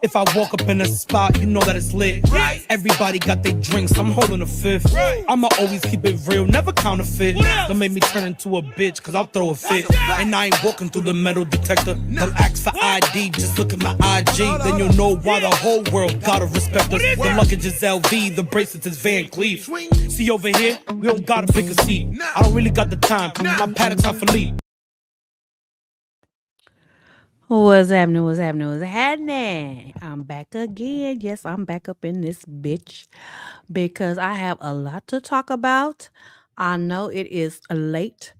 If I walk up in a spot, you know that it's lit. Right. Everybody got their drinks, I'm holding a fifth. Right. I'ma always keep it real, never counterfeit. Don't make me turn into a bitch, cause I'll throw a fit. And I ain't walking through the metal detector. Don't ask for ID, just look at my IG. Then you'll know why the whole world gotta respect us. The luggage is LV, the bracelets is Van Cleef. See over here, we don't gotta pick a seat. I don't really got the time, my paddock's off for lead. What's happening? What's happening? What's happening? I'm back again. Yes, I'm back up in this bitch because I have a lot to talk about. I know it is late,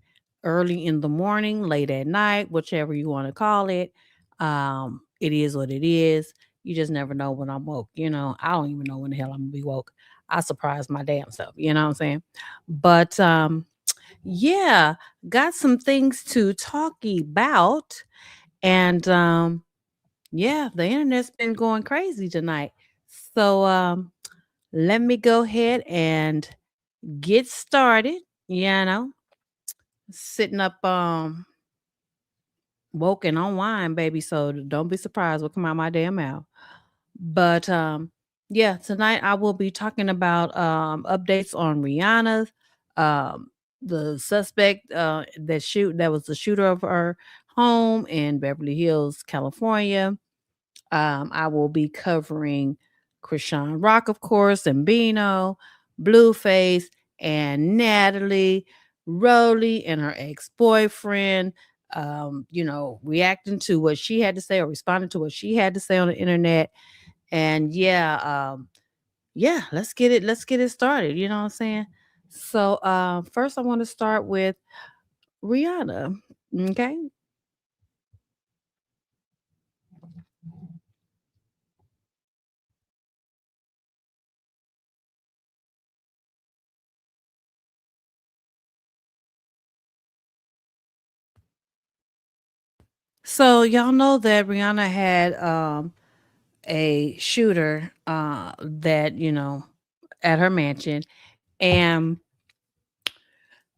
early in the morning, late at night, whichever you want to call it. It is what it is. You just never know when I'm woke. I don't even know when the hell I'm gonna be woke. I surprise my damn self. You know what I'm saying? But yeah, got some things to talk about. And yeah, the internet's been going crazy tonight. So let me go ahead and get started. Sitting up woke and on wine, baby. So don't be surprised what come out my damn mouth. But yeah, tonight I will be talking about updates on Rihanna, um, the suspect that was the shooter of her home in Beverly Hills, California. I will be covering Chrisean Rock, of course, and Bino, Blueface, and Natalie, ROLLIE, and her ex-boyfriend. Reacting to what she had to say or responding to what she had to say on the internet. And yeah, let's get it started. You know what I'm saying? So first I want to start with Rihanna. Okay. So y'all know that Rihanna had a shooter that at her mansion. And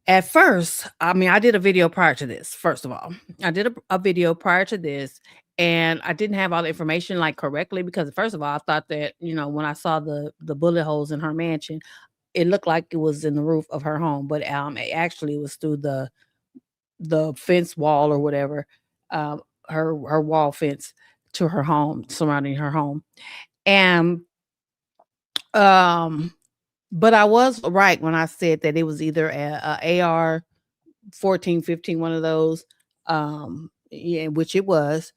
at first, I mean, I did a video prior to this. First of all, I did a video prior to this, and I didn't have all the information like correctly because first of all, I thought that when I saw the bullet holes in her mansion, it looked like it was in the roof of her home, but it actually was through the fence wall or whatever, um, her wall fence to her home, surrounding her home. And um but I was right when I said that it was either a AR 14, 15, one of those. Yeah, which it was.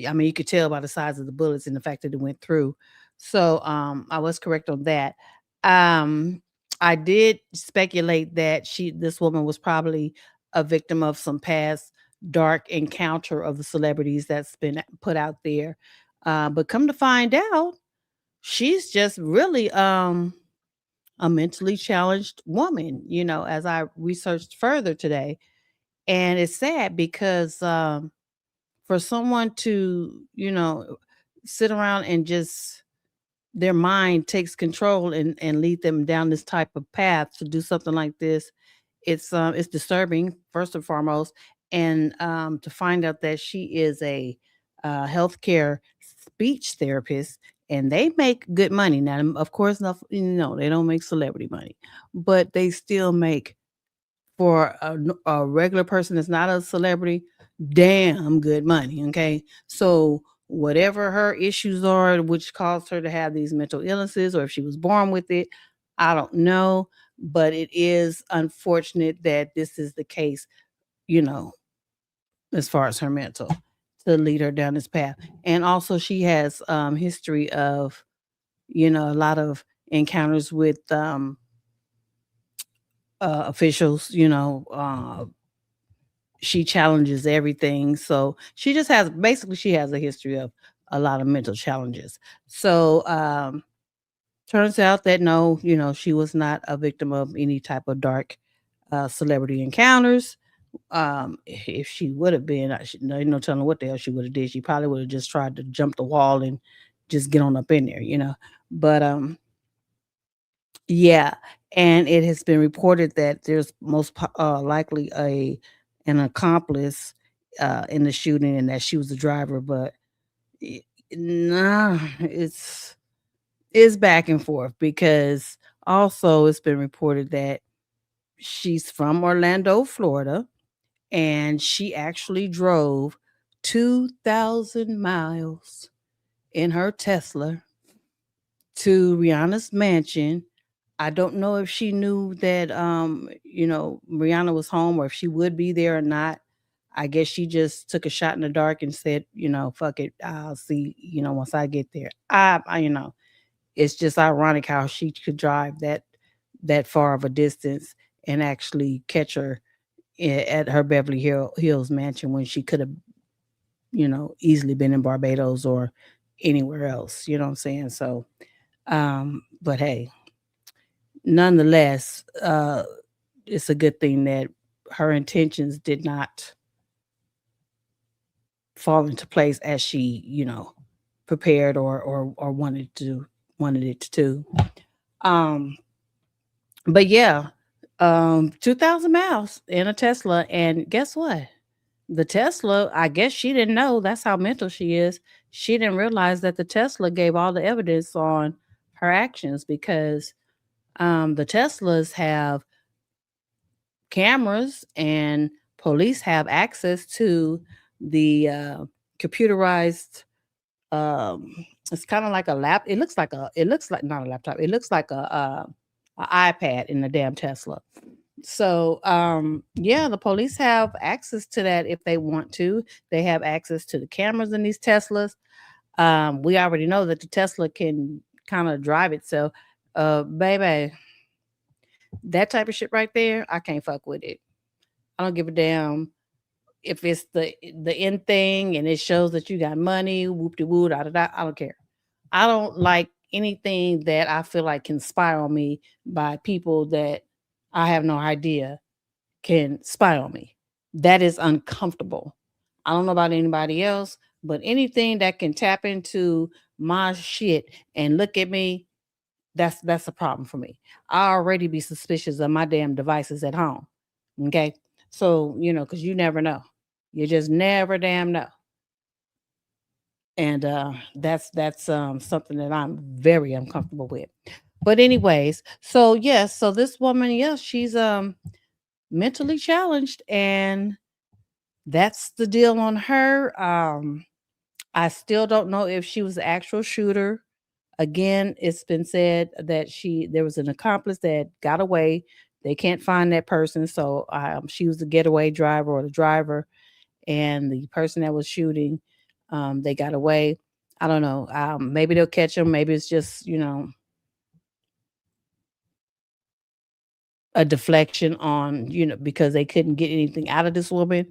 I mean, you could tell by the size of the bullets and the fact that it went through. So I was correct on that. Um I did speculate that this woman was probably a victim of some past dark encounter of the celebrities that's been put out there. But come to find out, she's just really a mentally challenged woman, as I researched further today. And it's sad because for someone to, sit around and just their mind takes control and lead them down this type of path to do something like this, it's disturbing first and foremost. And to find out that she is a healthcare speech therapist, and they make good money now. Of course, no, they don't make celebrity money, but they still make, for a regular person that's not a celebrity, damn good money. Okay, so whatever her issues are, which caused her to have these mental illnesses, or if she was born with it, I don't know. But it is unfortunate that this is the case, you know, as far as her mental, to lead her down this path. And also, she has history of, a lot of encounters with officials. She challenges everything. So she has a history of a lot of mental challenges. So turns out that no, she was not a victim of any type of dark celebrity encounters. If she would have been, no, no telling what the hell she would have did. She probably would have just tried to jump the wall and just get on up in there. But yeah, and it has been reported that there's likely an accomplice in the shooting, and that she was the driver. But Nah, it's back and forth because also it's been reported that she's from Orlando, Florida, and she actually drove 2,000 miles in her Tesla to Rihanna's mansion. I don't know if she knew that Rihanna was home or if she would be there or not. I guess she just took a shot in the dark and said, fuck it, I'll see, once I get there. It's just ironic how she could drive that far of a distance and actually catch her at her Beverly Hills mansion when she could have, easily been in Barbados or anywhere else. You know what I'm saying? So, but hey, nonetheless, it's a good thing that her intentions did not fall into place as she, prepared or wanted it to. Um, but yeah, 2,000 miles in a Tesla, and guess what? The Tesla, I guess she didn't know. That's how mental she is. She didn't realize that the Tesla gave all the evidence on her actions because the Teslas have cameras and police have access to the computerized it's kind of like a lap it looks like not a laptop, it looks like a iPad in the damn Tesla. So yeah, the police have access to that if they want to. They have access to the cameras in these Teslas. We already know that the Tesla can kind of drive itself. Baby, that type of shit right there, I can't fuck with it. I don't give a damn if it's the end thing and it shows that you got money, whoop de woo, da da da. I don't care. I don't like anything that I feel like can spy on me by people that I have no idea can spy on me. That is uncomfortable. I don't know about anybody else, but anything that can tap into my shit and look at me, that's a problem for me. I already be suspicious of my damn devices at home. Okay. So, because you never know. You just never damn know. And that's something that I'm very uncomfortable with. But anyways, so yes, so this woman, yes, she's mentally challenged, and that's the deal on her. I still don't know if she was the actual shooter. Again, it's been said that there was an accomplice that got away. They can't find that person, so she was the getaway driver or the driver, and the person that was shooting, they got away. I don't know. Maybe they'll catch them. Maybe it's just a deflection on because they couldn't get anything out of this woman.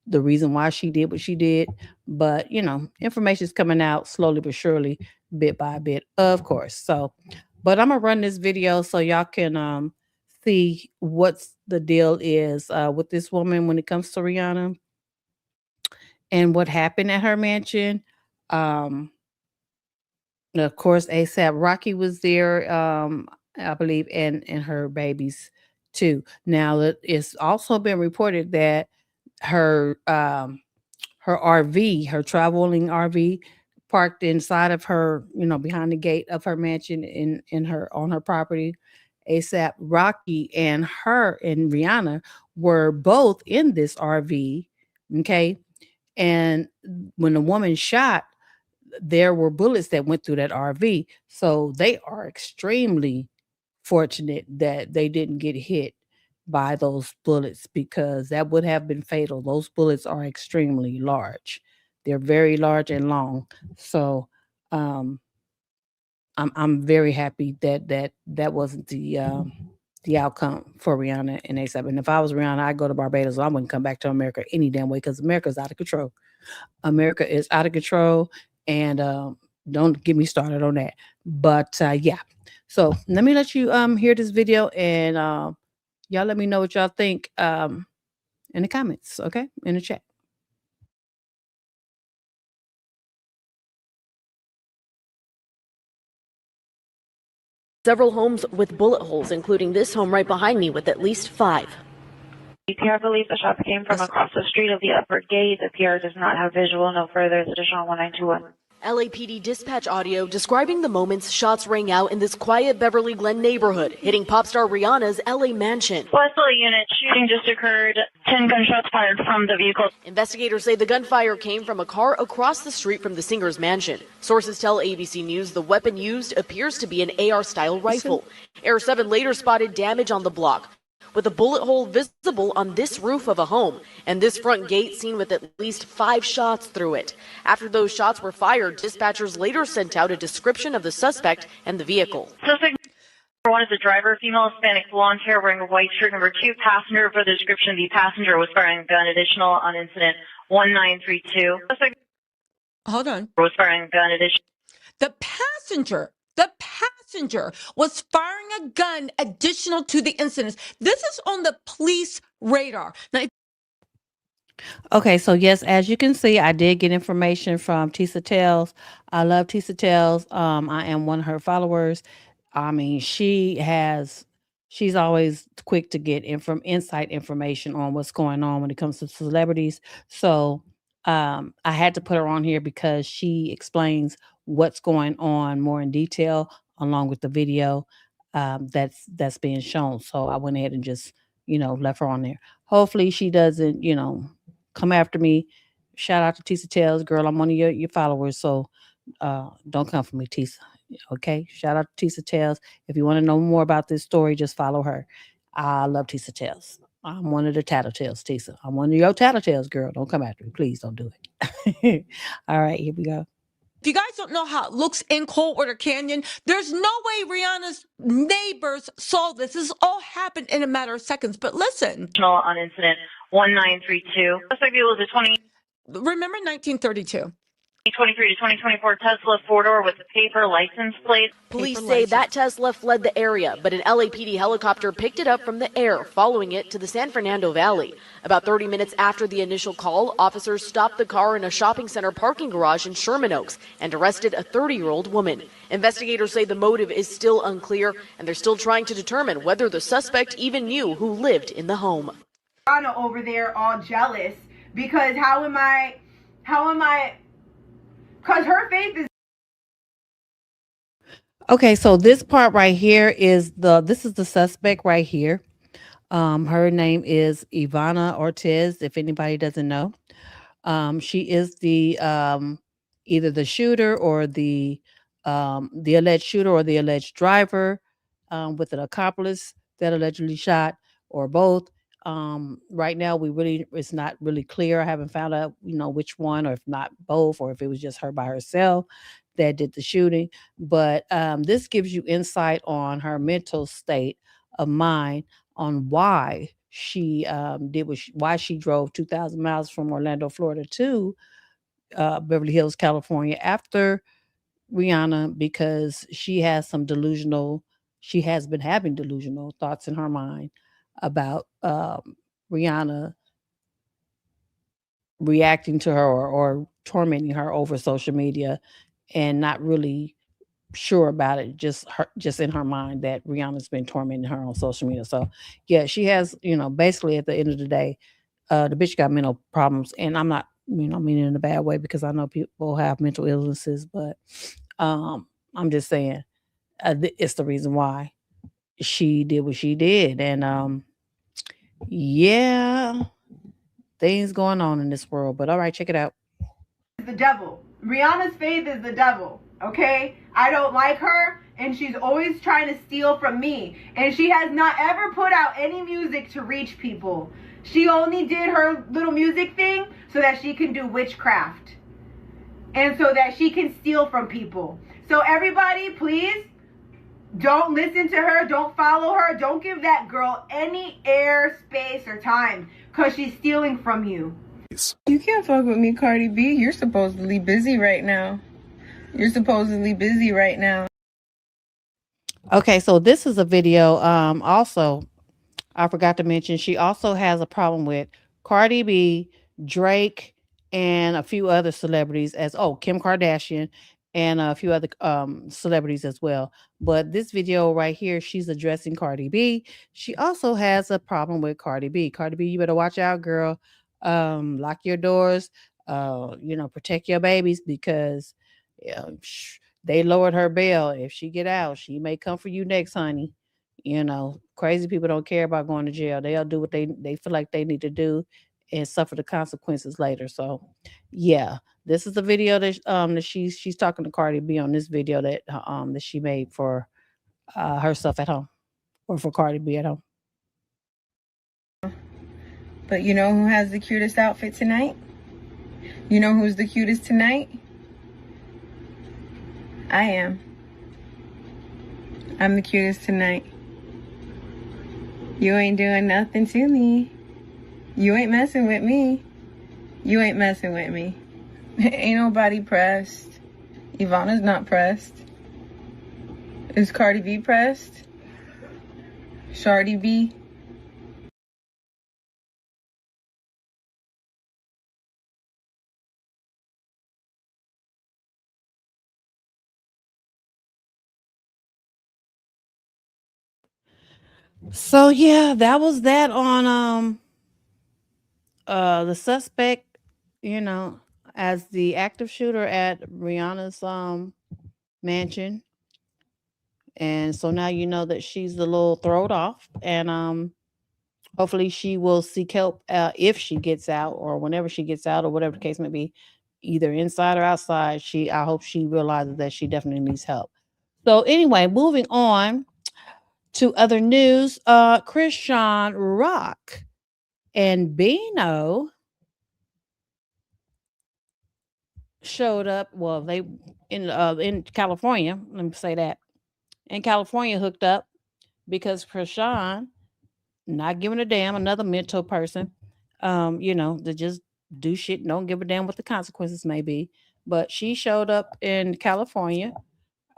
The reason why she did what she did, but information is coming out slowly but surely, bit by bit, of course. So, but I'm gonna run this video so y'all can see what's the deal is with this woman when it comes to Rihanna and what happened at her mansion. Um, of course, ASAP Rocky was there, I believe, and her babies too. Now, it's also been reported that her her RV, her traveling RV, parked inside of her, behind the gate of her mansion in her on her property. ASAP Rocky and her and Rihanna were both in this RV. Okay. And when the woman shot, there were bullets that went through that RV. So they are extremely fortunate that they didn't get hit by those bullets because that would have been fatal. Those bullets are extremely large. They're very large and long. So I'm very happy that wasn't the outcome for Rihanna and ASAP. And if I was Rihanna, I'd go to Barbados. I wouldn't come back to America any damn way because America's out of control. America is out of control, and don't get me started on that. But yeah, so let me let you hear this video, and y'all let me know what y'all think in the comments, okay, in the chat. Several homes with bullet holes, including this home right behind me with at least 5. PR believes the shots came from across the street of the upper gate. The PR does not have visual. No further. It's additional 1921. LAPD dispatch audio describing the moments shots rang out in this quiet Beverly Glen neighborhood, hitting pop star Rihanna's LA mansion. Wesley unit, shooting just occurred. 10 gunshots fired from the vehicle. Investigators say the gunfire came from a car across the street from the singer's mansion. Sources tell ABC News the weapon used appears to be an AR-style rifle. Air 7 later spotted damage on the block, with a bullet hole visible on this roof of a home, and this front gate seen with at least 5 shots through it. After those shots were fired, dispatchers later sent out a description of the suspect and the vehicle. Suspect number 1 is a driver, female Hispanic, blonde hair, wearing a white shirt. Number 2, passenger. For the description, the passenger was firing a gun. Additional on incident 1932. Suspect Hold on. was firing a gun. Additional. The passenger was firing a gun additional to the incidents. This is on the police radar. Now, Okay, so yes, as you can see, I did get information from Tisa Tells. I love Tisa Tells. I am one of her followers. I mean, she's always quick to get inside information on what's going on when it comes to celebrities. So I had to put her on here because she explains what's going on more in detail along with the video that's being shown. So I went ahead and just, left her on there. Hopefully she doesn't, come after me. Shout out to Tisa Tells, girl. I'm one of your followers, so don't come for me, Tisa. Okay. Shout out to Tisa Tells. If you want to know more about this story, just follow her. I love Tisa Tells. I'm one of the tattletales, Tisa. I'm one of your tattletales, girl. Don't come after me. Please don't do it. All right, here we go. if you guys don't know how it looks in Coldwater Canyon, there's no way Rihanna's neighbors saw this. This all happened in a matter of seconds. But listen. On incident 1932. Suspect was a Remember 1932. 2023 to 2024 Tesla four-door with a paper license plate. Police say that Tesla fled the area, but an LAPD helicopter picked it up from the air, following it to the San Fernando Valley. About 30 minutes after the initial call, officers stopped the car in a shopping center parking garage in Sherman Oaks and arrested a 30-year-old woman. Investigators say the motive is still unclear, and they're still trying to determine whether the suspect even knew who lived in the home. Rihanna over there all jealous because how am I, because her faith is. Okay, so this part right here is this is the suspect right here. Her name is Ivana Ortiz, if anybody doesn't know. She is the either the shooter or the alleged shooter or the alleged driver with an accomplice that allegedly shot, or both. Right now it's not really clear. I haven't found out, which one, or if not both, or if it was just her by herself that did the shooting. But this gives you insight on her mental state of mind, on why she why she drove 2,000 miles from Orlando, Florida to Beverly Hills, California after Rihanna, because she has been having delusional thoughts in her mind about Rihanna reacting to her or tormenting her over social media, and not really sure about it, just in her mind that Rihanna's been tormenting her on social media. So yeah, she has, basically at the end of the day, the bitch got mental problems, and I'm not, meaning in a bad way, because I know people have mental illnesses, but I'm just saying it's the reason why she did what she did. And yeah, things going on in this world. But all right, check it out. The devil. Rihanna's faith is the devil. Okay, I don't like her, and she's always trying to steal from me, and she has not ever put out any music to reach people. She only did her little music thing so that she can do witchcraft and so that she can steal from people. So everybody, please don't listen to her, don't follow her, don't give that girl any air, space, or time, because she's stealing from you. You can't fuck with me, Cardi B. You're supposedly busy right now. Okay, so this is a video. Also, I forgot to mention, she also has a problem with Cardi B, Drake, and a few other celebrities, Kim Kardashian, and a few other celebrities as well. But this video right here, she's addressing Cardi B. She also has a problem with Cardi B. Cardi B, you better watch out, girl. Lock your doors, protect your babies, because Yeah, they lowered her bail. If she get out, she may come for you next, honey. Crazy people don't care about going to jail. They'll do what they feel like they need to do and suffer the consequences later. So, yeah, this is the video that she's talking to Cardi B on this video that she made for herself at home, or for Cardi B at home. But you know who has the cutest outfit tonight? You know who's the cutest tonight? I am. I'm the cutest tonight. You ain't doing nothing to me. You ain't messing with me. You ain't messing with me. Ain't nobody pressed. Ivana's not pressed. Is Cardi B pressed? Shardy B? So yeah, that was that on the suspect, you know, as the active shooter at Rihanna's mansion. And so now you know that she's a little thrown off, and hopefully she will seek help if she gets out, or whenever she gets out, or whatever the case may be, either inside or outside. I hope she realizes that she definitely needs help. So anyway, moving on to other news, Chrisean Rock and Bino showed up. Well, they in California. Let me say that in California hooked up because Chrisean, not giving a damn, another mental person, to just do shit, don't give a damn what the consequences may be. But she showed up in California.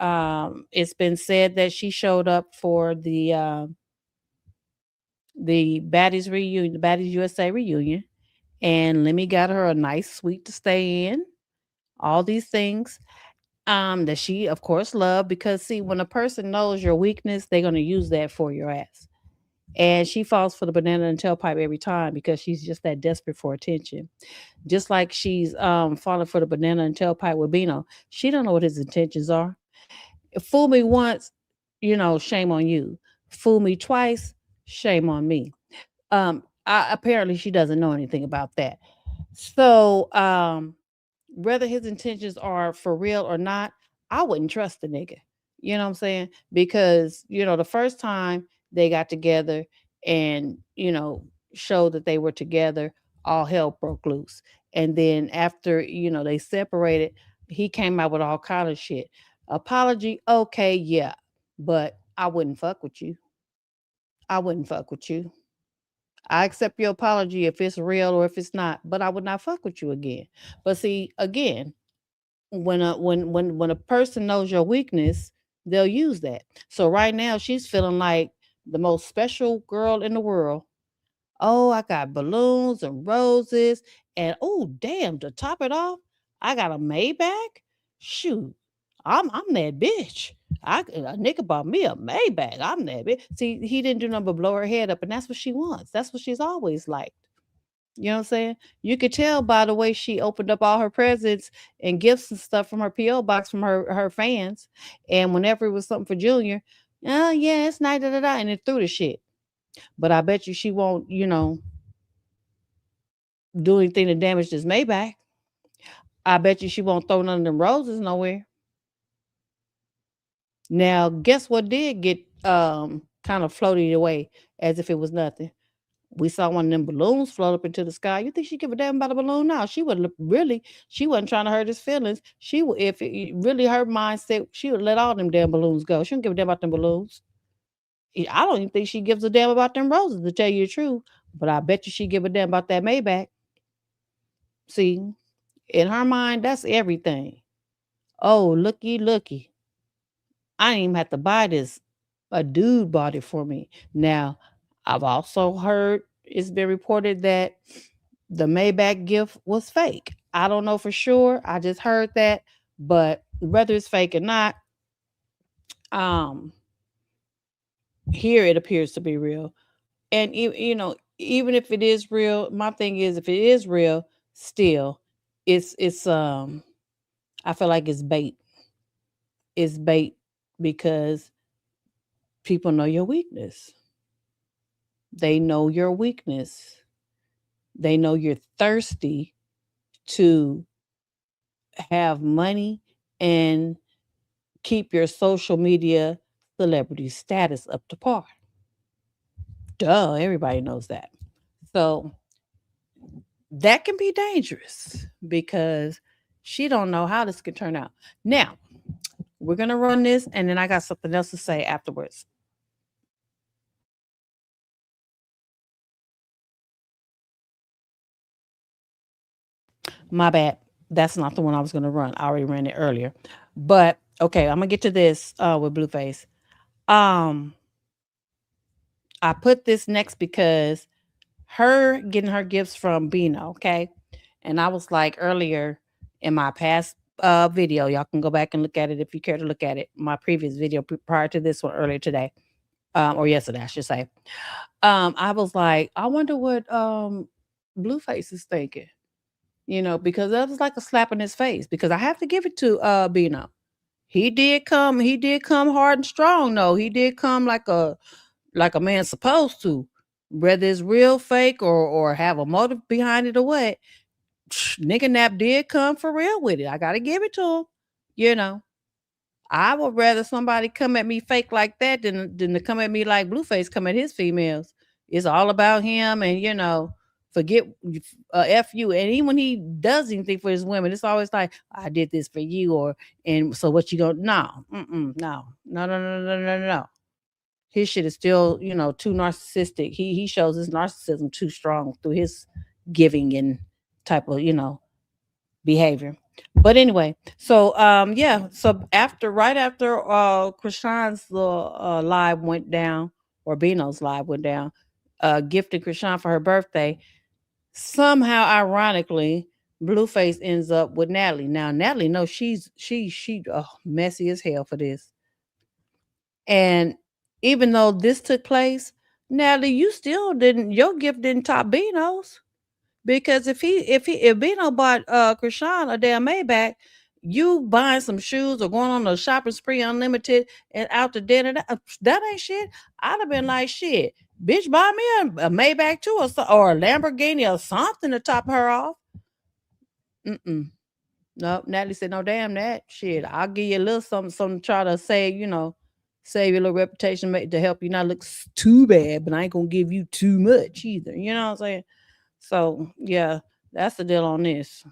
It's been said that she showed up for the Baddies reunion, the Baddies USA reunion, and Lemmy got her a nice suite to stay in. All these things that she, of course, loved, because see, when a person knows your weakness, they're going to use that for your ass. And she falls for the banana and tailpipe every time because she's just that desperate for attention. Just like she's falling for the banana and tailpipe with Bino. She don't know what his intentions are. Fool me once, shame on you. Fool me twice, shame on me. Apparently she doesn't know anything about that. So, whether his intentions are for real or not, I wouldn't trust the nigga. You know what I'm saying? Because, the first time they got together and, showed that they were together, all hell broke loose. And then after, they separated, he came out with all kind of shit. Apology, okay, yeah. But I wouldn't fuck with you. I wouldn't fuck with you. I accept your apology if it's real or if it's not, but I would not fuck with you again. But see, again, when a person knows your weakness, they'll use that. So right now she's feeling like the most special girl in the world. Oh, I got balloons and roses, and oh damn, to top it off, I got a Maybach. Shoot, I'm that bitch. A nigga bought me a Maybach. I'm that bitch. See, he didn't do nothing but blow her head up, and that's what she wants. That's what she's always liked. You know what I'm saying? You could tell by the way she opened up all her presents and gifts and stuff from her PO box from her fans. And whenever it was something for Junior, oh yeah, it's nice, da da da, and it threw the shit. But I bet you she won't, do anything to damage this Maybach. I bet you she won't throw none of them roses nowhere. Now, guess what did get kind of floated away as if it was nothing? We saw one of them balloons float up into the sky. You think she give a damn about a balloon now? She would really, she wasn't trying to hurt his feelings. She would, if it really her mindset, she would let all them damn balloons go. She don't give a damn about them balloons. I don't even think she gives a damn about them roses, to tell you the truth. But I bet you she give a damn about that Maybach. See, in her mind, that's everything. Oh, looky. I didn't even have to buy this. A dude bought it for me. Now, I've also heard it's been reported that the Maybach gift was fake. I don't know for sure. I just heard that. But whether it's fake or not, um, here it appears to be real. And even if it is real, my thing is, if it is real, still, it's I feel like it's bait. It's bait because people know your weakness. They know your weakness. They know you're thirsty to have money and keep your social media celebrity status up to par. Duh, everybody knows that. So that can be dangerous because she don't know how this could turn out. Now, we're going to run this and then I got something else to say afterwards. My bad. That's not the one I was going to run. I already ran it earlier. But okay, I'm going to get to this with Blueface. I put this next because her getting her gifts from Bino, okay? And I was like earlier in my past video, y'all can go back and look at it if you care to look at it. My previous video prior to this one earlier today, or yesterday, I should say. I was like, I wonder what Blueface is thinking, because that was like a slap in his face. Because I have to give it to Bino. He did come hard and strong, though. He did come like a man's supposed to, whether it's real, fake, or have a motive behind it or what. Nigga Nap did come for real with it. I gotta give it to him. I would rather somebody come at me fake like that than to come at me like Blueface come at his females. It's all about him, and forget f you. And even when he does anything for his women, it's always like, I did this for you, and so what you gonna? No. His shit is still, too narcissistic. He shows his narcissism too strong through his giving and type of, behavior. But anyway, so so right after Chrisean's live went down, or Bino's live went down, gifting Chrisean for her birthday, somehow ironically, Blueface ends up with Natalie. Now Natalie knows she's messy as hell for this. And even though this took place, Natalie, your gift didn't top Bino's. Because if Bino bought Chrisean a damn Maybach, you buying some shoes or going on a shopping spree unlimited and out to dinner, that ain't shit. I'd have been like, shit, bitch, buy me a Maybach too, or a Lamborghini or something to top her off. No, Natalie said, no, damn that shit. I'll give you a little something to try to save your little reputation, to help you not look too bad, but I ain't gonna give you too much either. You know what I'm saying? So yeah, that's the deal on this.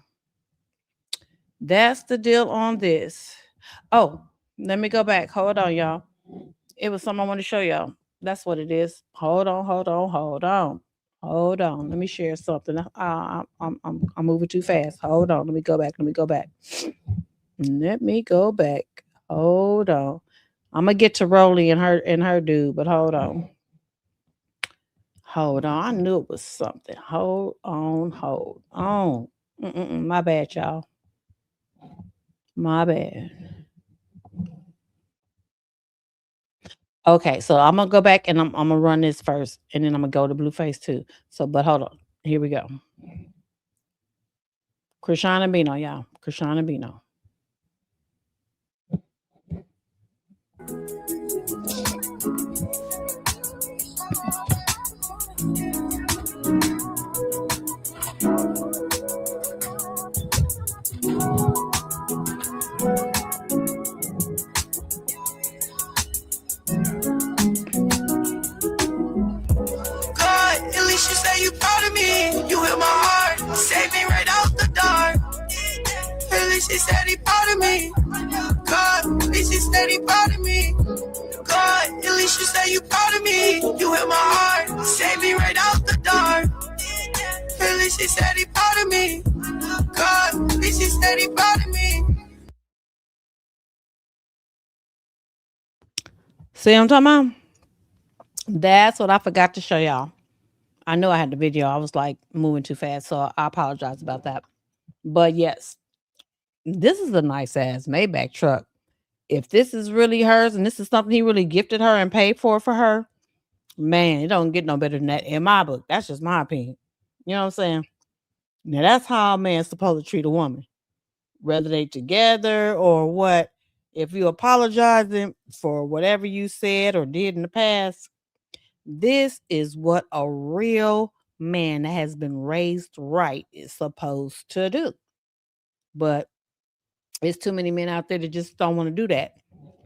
That's the deal on this. Oh, let me go back. Hold on, y'all. It was something I want to show y'all. That's what it is. Hold on. Let me share something. I'm moving too fast. Hold on. Let me go back. Hold on. I'm gonna get to ROLLIE and her dude, but hold on. I knew it was something. Hold on. My bad, y'all. My bad. Okay, so I'm gonna go back and I'm gonna run this first, and then I'm gonna go to Blueface too. So, but hold on. Here we go. Chrisean and Bino, y'all. Chrisean and Bino. You proud of me, you hit my heart, save me right out the dark. At least she said he proud of me. God, at least she said he proud of me. God, at least you say you proud of me. You hit my heart, save me right out the dark. At least she said he proud of me. God, at least she said he proud of me. See what I'm talking about? That's what I forgot to show y'all. I know I had the video. I was like moving too fast, so I apologize about that. But yes, this is a nice ass Maybach truck. If this is really hers and this is something he really gifted her and paid for her, man, it don't get no better than that in my book. That's just my opinion. You know what I'm saying? Now that's how a man's supposed to treat a woman. whether they together or what. If you apologizing for whatever you said or did in the past, this is what a real man that has been raised right is supposed to do. But it's too many men out there that just don't want to do that.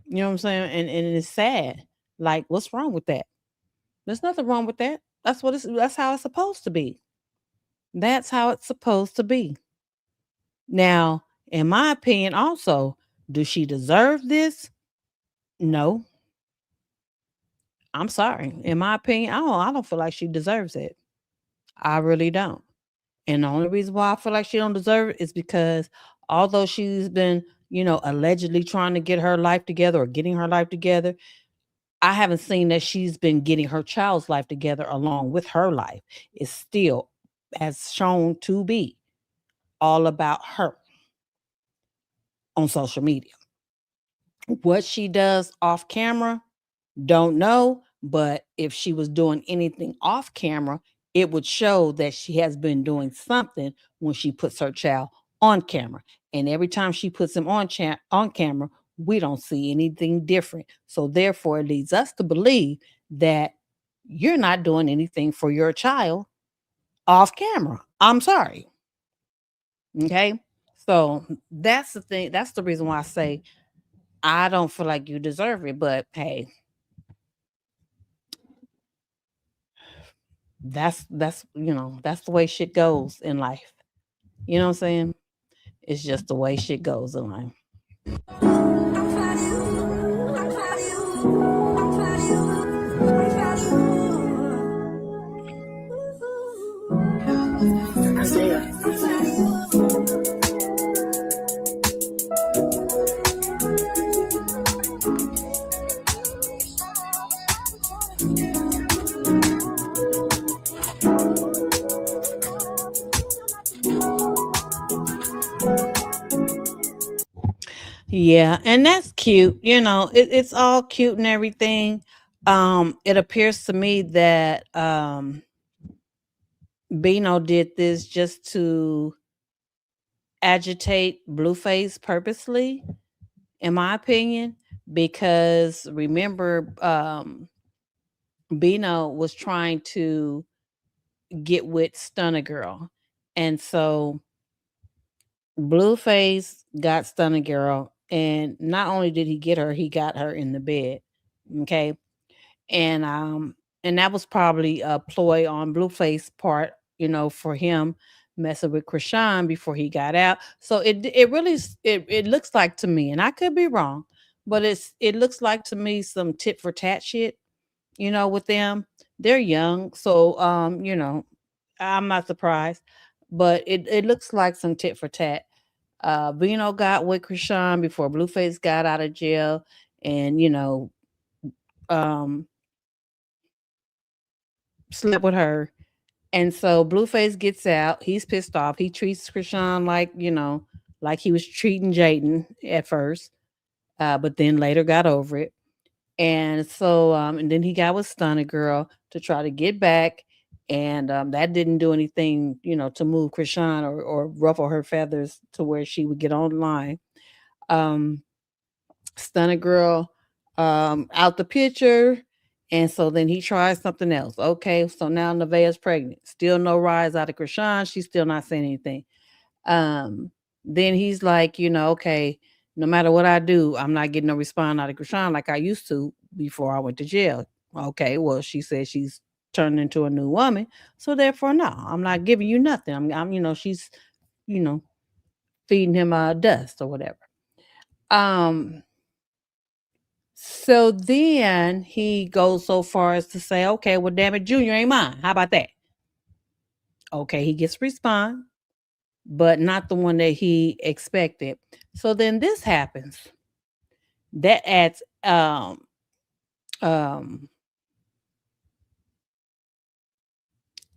You know what I'm saying? And it's sad. Like, what's wrong with that? There's nothing wrong with that. That's how it's supposed to be. That's how it's supposed to be. Now, in my opinion, also, does she deserve this? No. I'm sorry. In my opinion, I don't feel like she deserves it. I really don't. And the only reason why I feel like she don't deserve it is because although she's been, allegedly trying to get her life together or getting her life together, I haven't seen that she's been getting her child's life together along with her life. It's still, as shown to be, all about her on social media. What she does off camera, don't know. But if she was doing anything off camera, it would show that she has been doing something when she puts her child on camera. And every time she puts him on camera, we don't see anything different. So therefore, it leads us to believe that you're not doing anything for your child off camera. I'm sorry. Okay. So that's the thing. That's the reason why I say I don't feel like you deserve it. But hey, that's that's the way shit goes in life. You know what I'm saying? It's just the way shit goes in life. Yeah, and that's cute. It's all cute and everything. It appears to me that Bino did this just to agitate Blueface purposely, in my opinion, because remember, Bino was trying to get with Stunner Girl, and so Blueface got Stunner Girl, and not only did he get her, he got her in the bed. Okay. And that was probably a ploy on Blueface part, for him messing with Chrisean before he got out. So it really it looks like to me, and I could be wrong, but it looks like to me some tit for tat shit, with them. They're young, so I'm not surprised, but it looks like some tit for tat. Bino got with Chrisean before Blueface got out of jail, and um, slept with her. And so Blueface gets out. He's pissed off. He treats Chrisean like he was treating Jaden at first, but then later got over it. And so, and then he got with Stunner Girl to try to get back. And that didn't do anything, to move Chrisean or ruffle her feathers to where she would get online. Stunner Girl out the picture. And so then he tries something else. Okay, so now Nevaeh's pregnant. Still no rise out of Chrisean. She's still not saying anything. Then he's like, okay, no matter what I do, I'm not getting no response out of Chrisean like I used to before I went to jail. Okay, well, she said she's turned into a new woman. So therefore, no, I'm not giving you nothing. She's, feeding him dust or whatever. So then he goes so far as to say, okay, well, damn it, Junior ain't mine. How about that? Okay, he gets a response, but not the one that he expected. So then this happens. That adds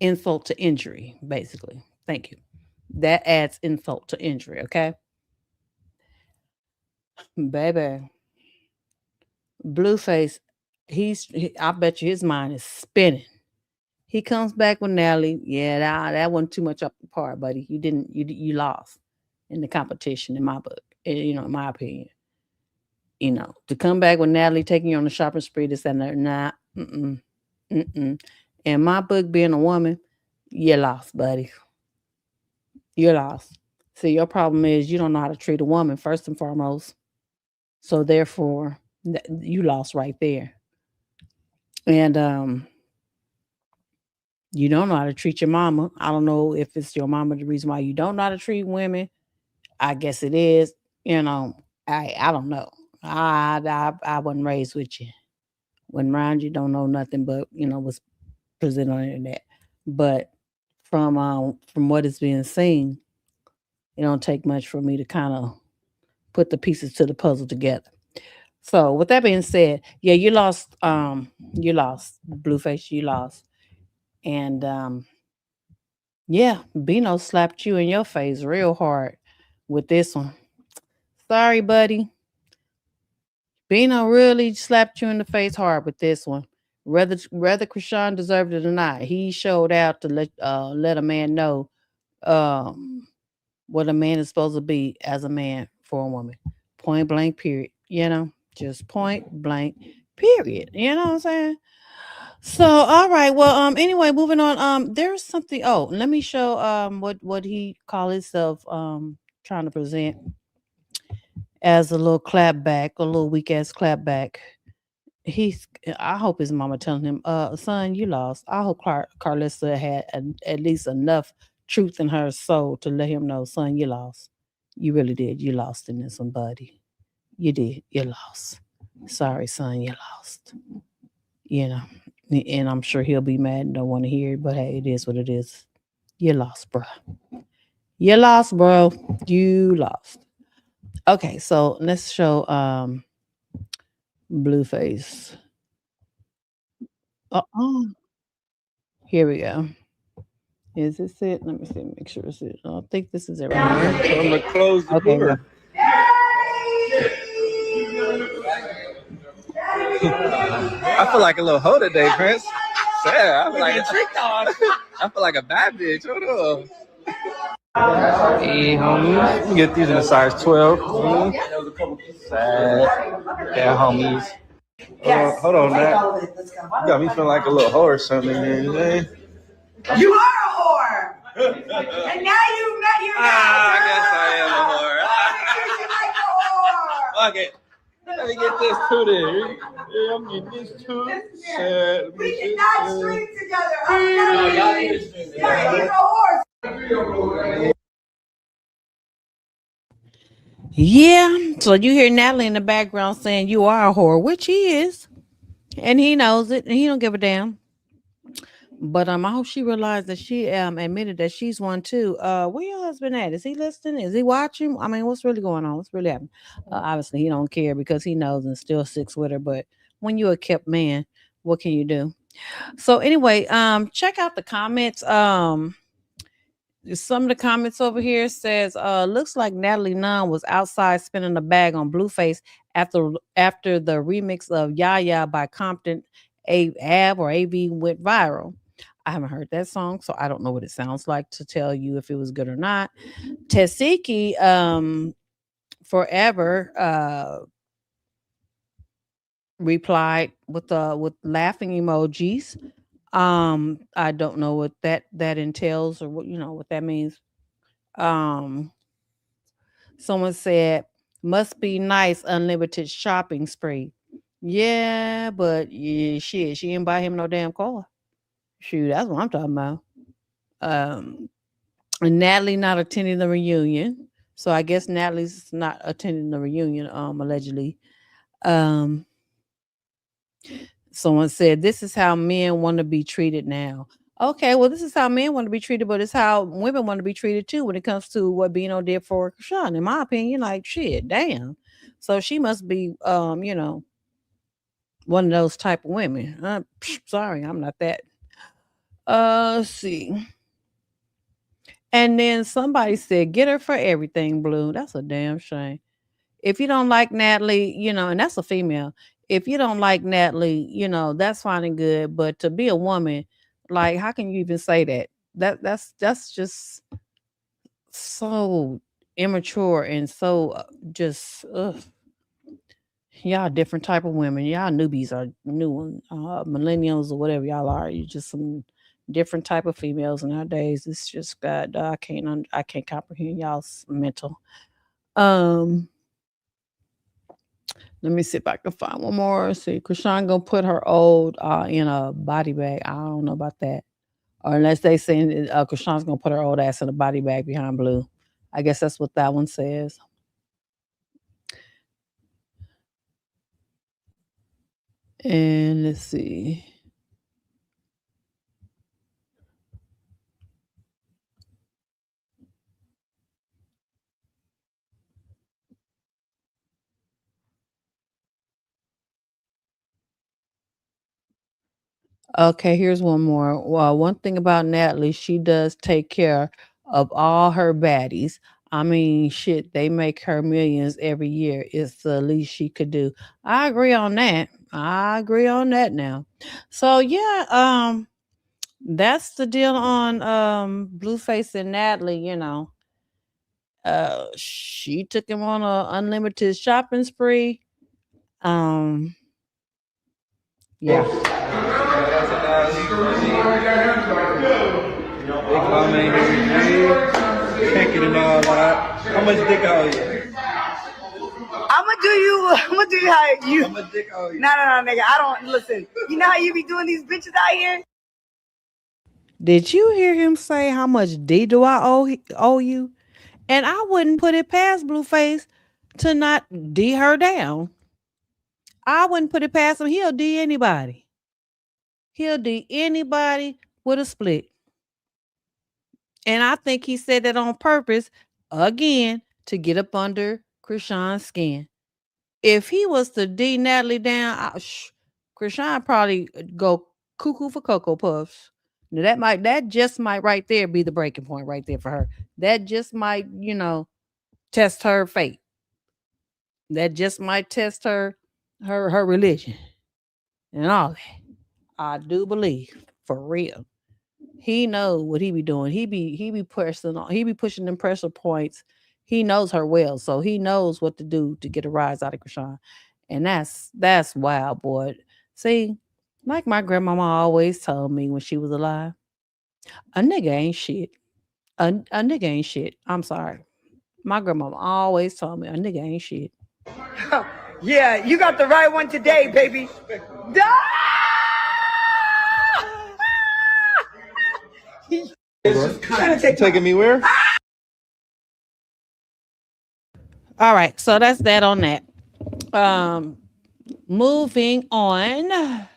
insult to injury, basically. Thank you. That adds insult to injury, okay? Baby. Blueface, I bet you his mind is spinning. He comes back with Nelly. Yeah, that wasn't too much up the par, buddy. You lost. in the competition, in my book. You know, in my opinion. You know, to come back with Natalie taking you on the shopping spree, this and that, nah, In my book, being a woman, you lost, buddy. You're lost. See, your problem is you don't know how to treat a woman first and foremost. So therefore, you lost right there. And you don't know how to treat your mama. I don't know if it's your mama the reason why you don't know how to treat women. I guess it is. You know, I don't know. I wasn't raised with you. When around you don't know nothing but, you know, what's presented on the internet. But from what is being seen, it don't take much for me to kind of put the pieces to the puzzle together. So with that being said, yeah, you lost Blueface, you lost. And yeah, Bino slapped you in your face real hard with this one. Sorry, buddy. Bino really slapped you in the face hard with this one. Whether Chrisean deserved it or not, he showed out to let a man know what a man is supposed to be as a man for a woman. Point blank, period. You know, just point blank, period. You know what I'm saying? So, all right. Well, anyway, moving on. There's something. Oh, let me show what he call himself trying to present as a little clapback, a little weak ass clapback. I hope his mama telling him, son, you lost. I hope Carlissa had at least enough truth in her soul to let him know, son, you lost. You really did. You lost in this one, buddy. You did. You lost. Sorry, son, you lost. You know, and I'm sure he'll be mad and don't want to hear it, but hey, it is what it is. You lost, bro. You lost, bro. You lost. Okay, so let's show Blueface. Here we go. Is this it? Let me see. Make sure it's it. I think this is everything. I'm gonna close the door. I feel like a little hoe today, Prince. Yeah, I feel like a bad bitch. Hold on. Hey, homies. Let me get these in a size 12. Sad. Yeah, homies. Hold on, Nat. You got me feeling like a little hoe or something, man. You are a whore. And now you met your I guess I am a whore. like a whore. Fuck it. Let me get this too then. Yeah, I'm getting this too. Sad. We cannot stream together. I'm not he's a whore. Yeah, so you hear Natalie in the background saying you are a whore, which he is, and he knows it, and he don't give a damn. But I hope she realized that she admitted that she's one too. Where your husband at? Is he listening? Is he watching? I mean, what's really going on? What's really happening? Obviously, he don't care because he knows and still sticks with her. But when you're a kept man, what can you do? So anyway, check out the comments. Some of the comments over here says, looks like Natalie Nunn was outside spinning a bag on Blueface after the remix of Yaya by Compton Ab or AV went viral. I haven't heard that song, so I don't know what it sounds like to tell you if it was good or not. Tesiki forever replied with laughing emojis. I don't know what that entails or what that means. Someone said, must be nice, unlimited shopping spree. Yeah, but yeah, shit, she didn't buy him no damn car. Shoot, that's what I'm talking about. And Natalie not attending the reunion. So I guess Natalie's not attending the reunion, allegedly. Someone said, this is how men want to be treated now. Okay, well, this is how men want to be treated, but it's how women want to be treated too when it comes to what Bino did for Chrisean. In my opinion, like, shit, damn. So she must be, one of those type of women. Sorry, I'm not that. Let's see. And then somebody said, get her for everything, Blue. That's a damn shame. If you don't like Natalie, and that's a female. If you don't like Natalie, that's fine and good. But to be a woman, like, how can you even say that? That's just so immature and so just y'all different type of women. Y'all newbies are new millennials or whatever y'all are. You just some different type of females nowadays. It's just God, I can't comprehend y'all's mental. Um, Let me see if I can find one more. See, Chrisean gonna put her old in a body bag. I don't know about that. Or unless they saying Chrisean's gonna put her old ass in a body bag behind Blue. I guess that's what that one says. And let's see. Okay, here's one more. Well, one thing about Natalie, she does take care of all her baddies. I mean, shit, they make her millions every year. It's the least she could do. I agree on that. I agree on that now. So yeah, that's the deal on Blueface and Natalie, you know. She took him on a unlimited shopping spree. Um yeah. Big mama ain't everything. Checking and all that. How much dick I owe you? I'm gonna do you how you. How much dick I owe you? No, nigga. I don't listen. You know how you be doing these bitches out here? Did you hear him say how much D do I owe you? And I wouldn't put it past Blueface to not D her down. I wouldn't put it past him. He'll D anybody. He'll D anybody with a split. And I think he said that on purpose, again, to get up under Chrisean's skin. If he was to D Natalie down, Chrisean probably go cuckoo for Cocoa Puffs. Now that just might right there be the breaking point right there for her. That just might, test her fate. That just might test her religion and all that. I do believe for real. He knows what he be doing. He be pushing them pressure points. He knows her well, so he knows what to do to get a rise out of Chrisean. And that's wild, boy. See, like my grandmama always told me when she was alive, a nigga ain't shit. A nigga ain't shit. I'm sorry. My grandmama always told me a nigga ain't shit. Yeah, you got the right one today, baby. Taking me where? All right, so that's that on that. Moving on.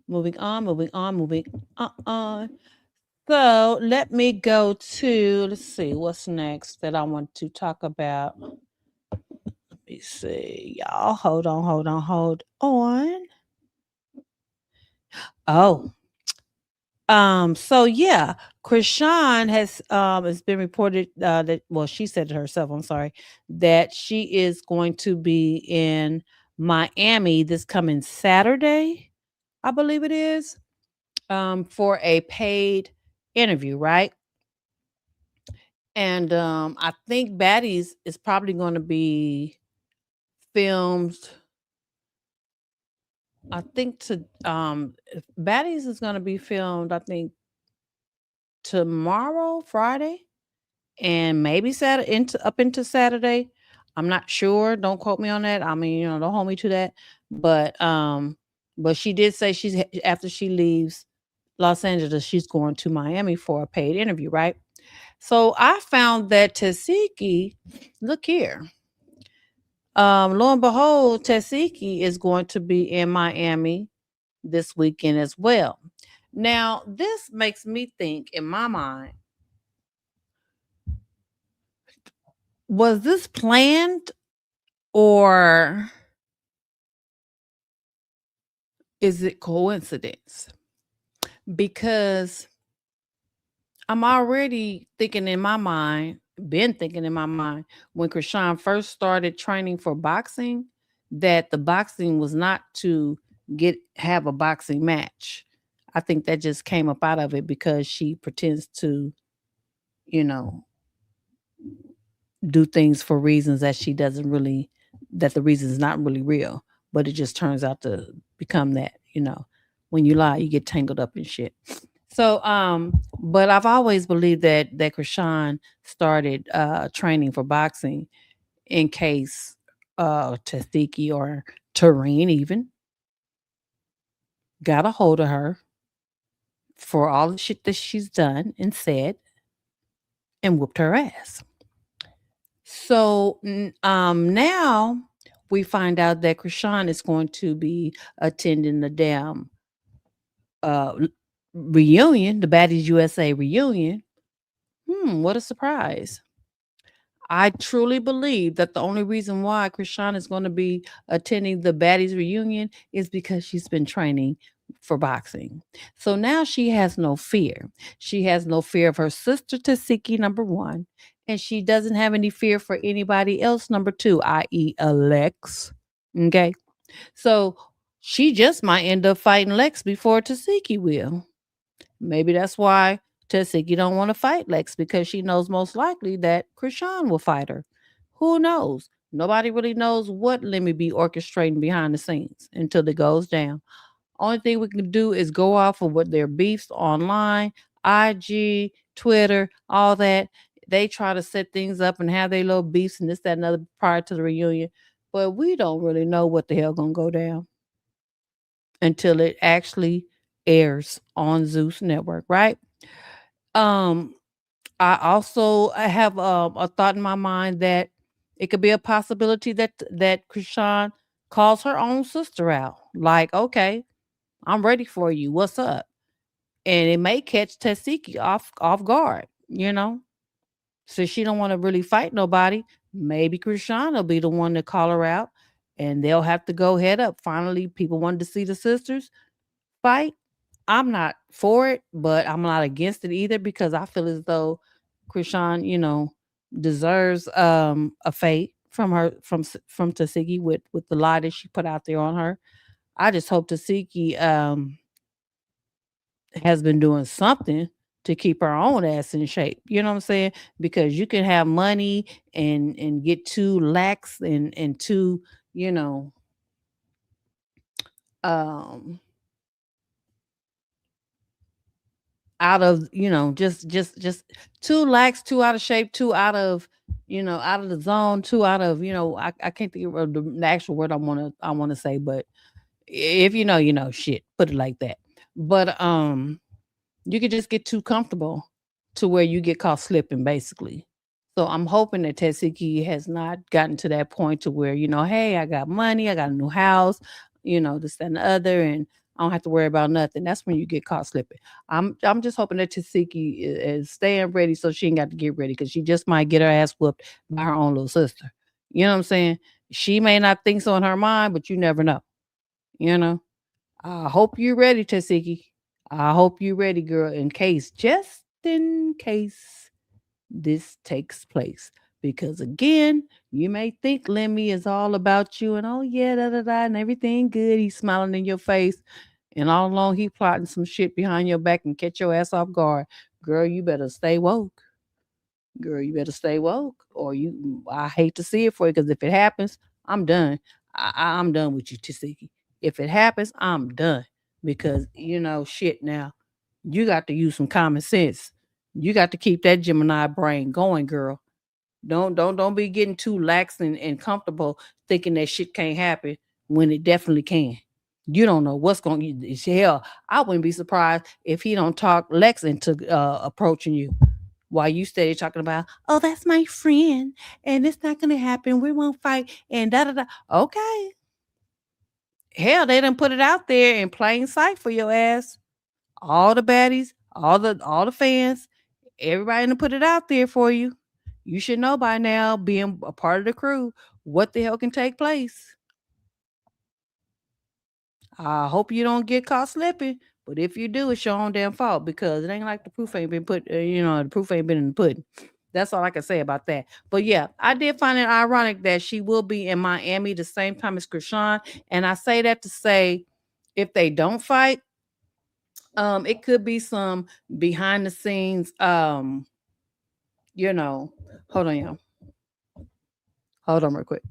Moving on. So let me go to, let's see, what's next that I want to talk about. Let me see, y'all. Hold on. Oh. So yeah, Chrisean has it's been reported that, well, she said it herself, I'm sorry, that she is going to be in Miami this coming Saturday, I believe it is, for a paid interview, right? And I think Baddies is probably going to be filmed. I think Baddies is going to be filmed, I think, tomorrow, Friday, and maybe Saturday up into Saturday. I'm not sure. Don't quote me on that. I mean, don't hold me to that. But she did say after she leaves Los Angeles, she's going to Miami for a paid interview, right? So I found that Tasiki, look here. Lo and behold, Tasiki is going to be in Miami this weekend as well. Now, this makes me think in my mind, was this planned or is it coincidence? Because I'm already thinking in my mind, when Chrisean first started training for boxing, that the boxing was not to have a boxing match. I think that just came up out of it because she pretends to, do things for reasons that she doesn't really, that the reason is not really real, but it just turns out to become that. When you lie, you get tangled up in shit. So, but I've always believed that Chrisean started training for boxing in case Tasiki or Tareen even got a hold of her for all the shit that she's done and said and whooped her ass. So now we find out that Chrisean is going to be attending the damn reunion, the Baddies USA reunion. What a surprise. I truly believe that the only reason why Chrisean is going to be attending the Baddies reunion is because she's been training for boxing. So now she has no fear. She has no fear of her sister Tasiki, number one, and she doesn't have any fear for anybody else, number two, i.e. Alex. Okay. So she just might end up fighting Lex before Tasiki will. Maybe that's why Tasiki don't want to fight Lex, because she knows most likely that Chrisean will fight her. Who knows? Nobody really knows what Lemmy be orchestrating behind the scenes until it goes down. Only thing we can do is go off of what their beefs online, IG, Twitter, all that. They try to set things up and have their little beefs and this, that, and other prior to the reunion. But we don't really know what the hell gonna go down until it actually airs on Zeus Network, right? I also have a thought in my mind that it could be a possibility that Chrisean calls her own sister out. Like, okay, I'm ready for you. What's up? And it may catch Tasiki off guard, Since she don't want to really fight nobody, maybe Chrisean will be the one to call her out, and they'll have to go head up. Finally, people wanted to see the sisters fight. I'm not for it, but I'm not against it either, because I feel as though Chrisean, deserves a fate from her from Tasiki with the lie that she put out there on her. I just hope Tasiki has been doing something to keep her own ass in shape. You know what I'm saying? Because you can have money and get too lax and too, um out of, just too lax, too out of shape, too out of the zone, too out of, I can't think of the actual word I wanna say, but if you know, shit, put it like that. But you could just get too comfortable to where you get caught slipping, basically. So I'm hoping that Tetsiki has not gotten to that point to where, hey, I got money, I got a new house, this, that, and the other, and I don't have to worry about nothing. That's when you get caught slipping. I'm just hoping that Tetsiki is staying ready so she ain't got to get ready, because she just might get her ass whooped by her own little sister. You know what I'm saying? She may not think so in her mind, but you never know. I hope you're ready, Tetsiki. I hope you're ready, girl, just in case this takes place. Because again, you may think Lemmy is all about you and, oh yeah, da da da, and everything good. He's smiling in your face, and all along he plotting some shit behind your back and catch your ass off guard. Girl, you better stay woke. Girl, you better stay woke, or I hate to see it for you, because if it happens, I'm done. I'm done with you, Tasiki. If it happens, I'm done, because shit. Now you got to use some common sense. You got to keep that Gemini brain going, girl. Don't be getting too lax and comfortable thinking that shit can't happen when it definitely can. You don't know what's going to hell. I wouldn't be surprised if he don't talk Lex into approaching you while you steady talking about, oh, that's my friend, and it's not gonna happen. We won't fight, and da da da. Okay. Hell, they done put it out there in plain sight for your ass. All the baddies, all the fans, everybody done put it out there for you. You should know by now, being a part of the crew, what the hell can take place. I hope you don't get caught slipping, but if you do, it's your own damn fault, because it ain't like the proof ain't been put, the proof ain't been in the pudding. That's all I can say about that. But yeah, I did find it ironic that she will be in Miami the same time as Chrisean. And I say that to say, if they don't fight, it could be some behind the scenes, hold on, y'all. Hold on real quick.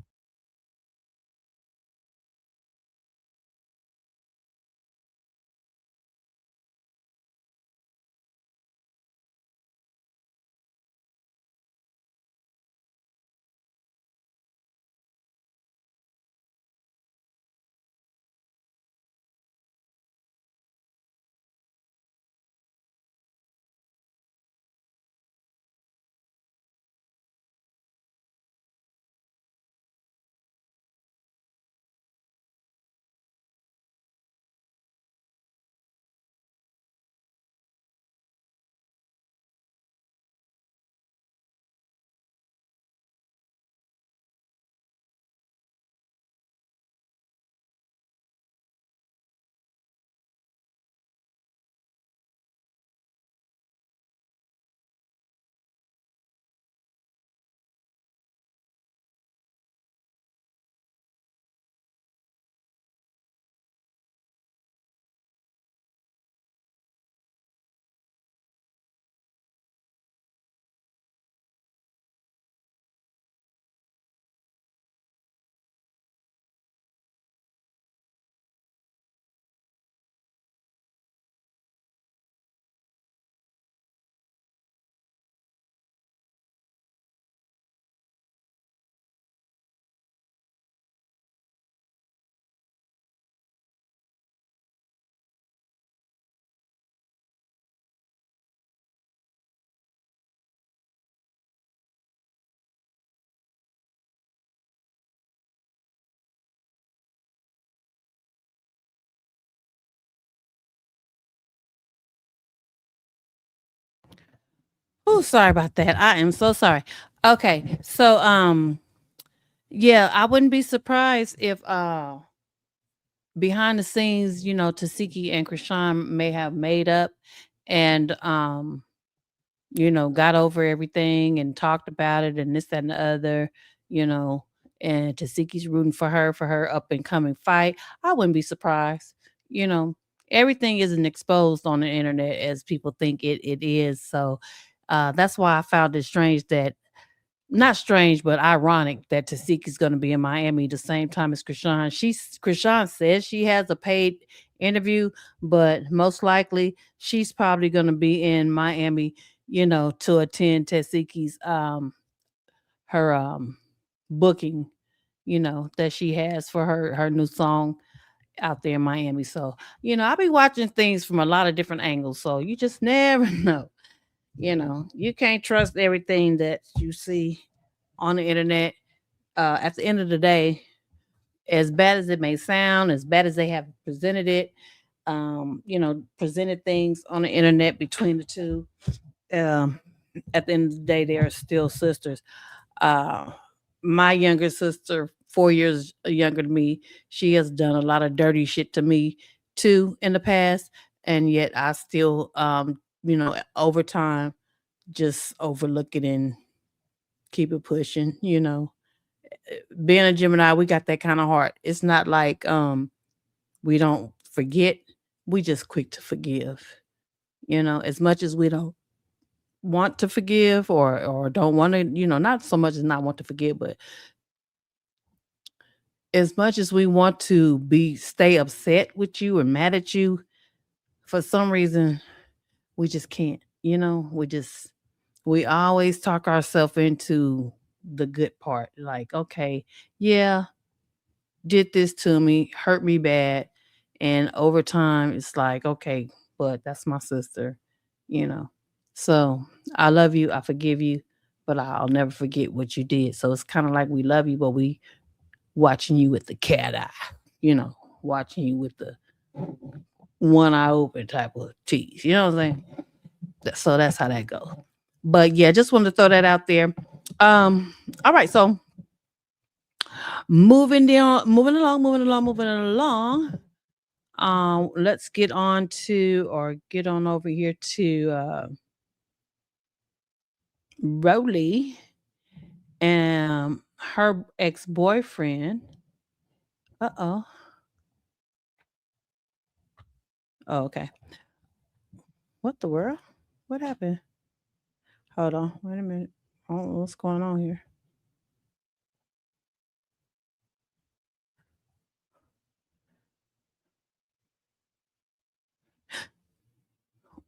Oh, sorry about that. I am so sorry. Okay. So yeah, I wouldn't be surprised if behind the scenes, Tasiki and Krishan may have made up and got over everything and talked about it and this, that, and the other, you know, and Tasiki's rooting for her up and coming fight. I wouldn't be surprised. You know, everything isn't exposed on the internet as people think it is. So that's why I found it strange that not strange, but ironic that Tasiki's going to be in Miami the same time as Krishan. Krishan says she has a paid interview, but most likely she's probably going to be in Miami, to attend Tasiki's her booking, that she has for her new song out there in Miami. So, I'll be watching things from a lot of different angles. So you just never know. You can't trust everything that you see on the internet. At the end of the day, as bad as it may sound, as bad as they have presented it, presented things on the internet between the two, um, at the end of the day, they are still sisters. Uh, my younger sister, 4 years younger than me, she has done a lot of dirty shit to me too in the past, and yet I still, over time, just overlook it and keep it pushing. Being a Gemini, we got that kind of heart. It's not like we don't forget. We just quick to forgive. As much as we don't want to forgive or don't want to, not so much as not want to forgive, but as much as we want to stay upset with you and mad at you, for some reason we just can't. We always talk ourselves into the good part. Like, okay, yeah, did this to me, hurt me bad. And over time, it's like, okay, but that's my sister, you know. So I love you, I forgive you, but I'll never forget what you did. So it's kind of like we love you, but we watching you with the cat eye, watching you with the one eye open type of tease. You know what I'm saying? So that's how that goes. But yeah, just wanted to throw that out there. All right, so moving along. Let's get on over here to ROLLIE and her ex-boyfriend. Uh-oh. Oh, okay. What the world? What happened? Hold on. Wait a minute. I don't know what's going on here.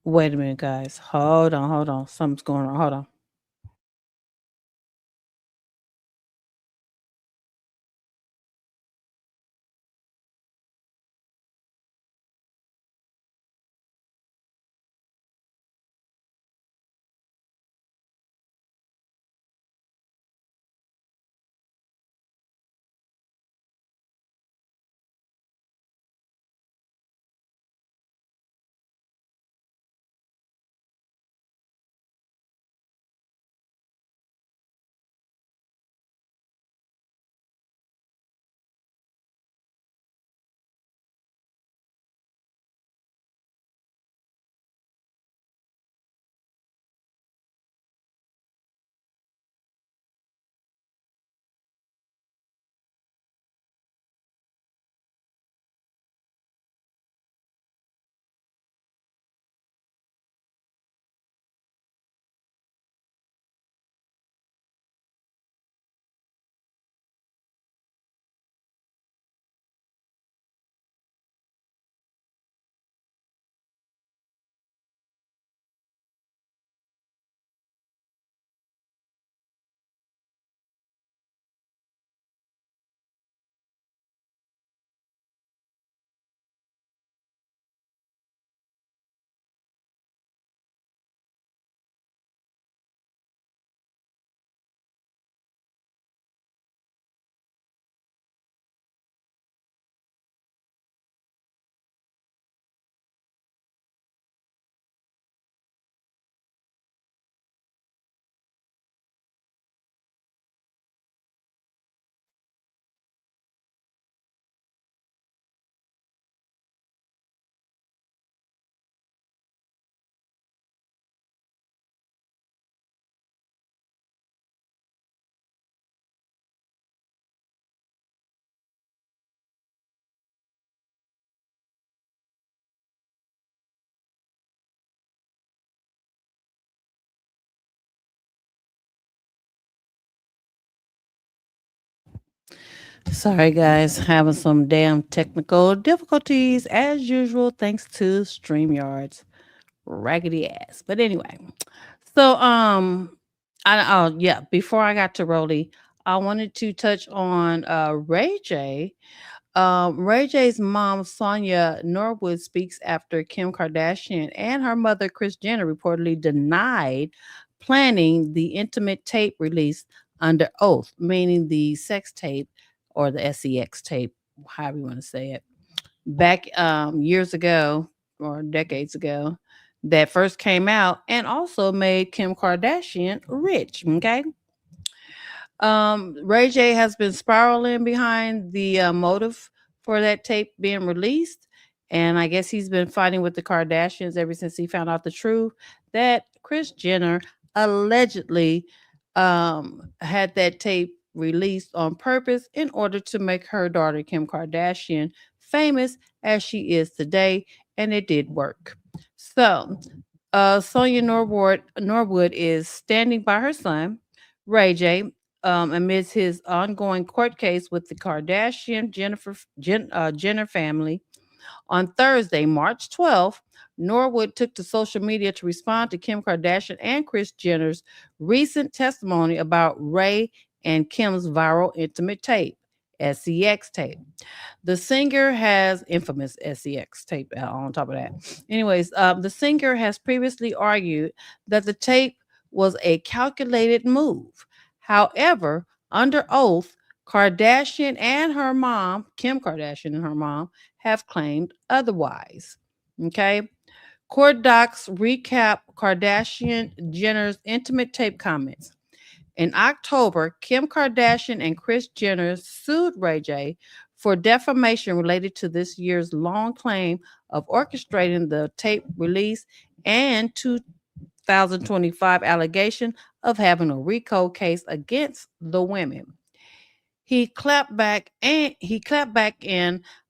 Wait a minute, guys. Hold on. Something's going on. Hold on. Sorry, guys, having some damn technical difficulties as usual, thanks to StreamYard's raggedy ass. But anyway, so yeah, before I got to Rolly, I wanted to touch on Ray J. Ray J's mom, Sonia Norwood, speaks after Kim Kardashian and her mother, Kris Jenner, reportedly denied planning the intimate tape release under oath, meaning the sex tape or the sex tape, however you want to say it, back years ago or decades ago, that first came out and also made Kim Kardashian rich. Okay. Ray J has been spiraling behind the motive for that tape being released. And I guess he's been fighting with the Kardashians ever since he found out the truth that Kris Jenner allegedly had that tape released on purpose in order to make her daughter, Kim Kardashian, famous as she is today. And it did work. So, Sonia Norwood is standing by her son, Ray J, amidst his ongoing court case with the Kardashian Jenner family. On Thursday, March 12th, Norwood took to social media to respond to Kim Kardashian and Kris Jenner's recent testimony about Ray and Kim's viral intimate tape, SEX tape. The singer has infamous SEX tape on top of that. Anyways, the singer has previously argued that the tape was a calculated move. However, under oath, Kardashian and her mom, Kim Kardashian and her mom, have claimed otherwise. Okay. Court docs recap Kardashian Jenner's intimate tape comments. In October, Kim Kardashian and Kris Jenner sued Ray J for defamation related to this year's long claim of orchestrating the tape release and 2025 allegation of having a RICO case against the women. He clapped back in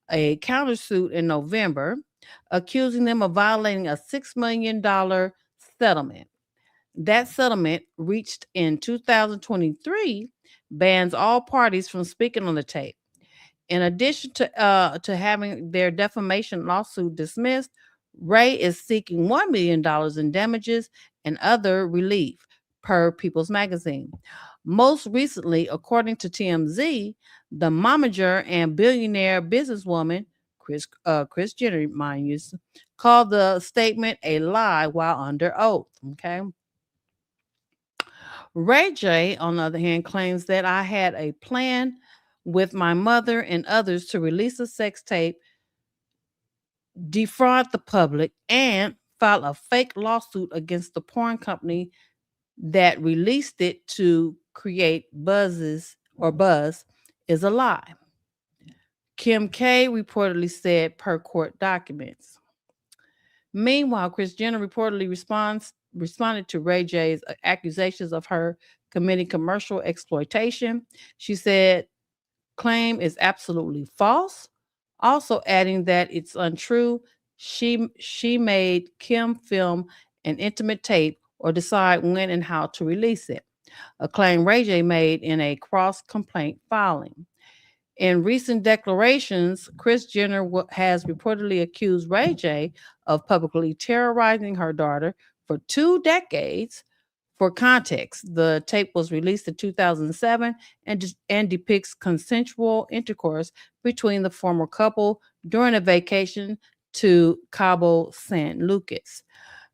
a countersuit in November, accusing them of violating a $6 million settlement. That settlement, reached in 2023, bans all parties from speaking on the tape. In addition to having their defamation lawsuit dismissed, Ray is seeking $1 million in damages and other relief, per People's Magazine. Most recently, according to TMZ, the momager and billionaire businesswoman, Kris Jenner, mind you, called the statement a lie while under oath. Okay. Ray J, on the other hand, claims that I had a plan with my mother and others to release a sex tape, defraud the public, and file a fake lawsuit against the porn company that released it to create buzz is a lie. Kim K reportedly said per court documents. Meanwhile, Kris Jenner reportedly responded to Ray J's accusations of her committing commercial exploitation. She said claim is absolutely false, also adding that it's untrue. She made Kim film an intimate tape or decide when and how to release it, a claim Ray J made in a cross complaint filing. In recent declarations, Kris Jenner has reportedly accused Ray J of publicly terrorizing her daughter for 2 decades. For context, the tape was released in 2007 and depicts consensual intercourse between the former couple during a vacation to Cabo San Lucas.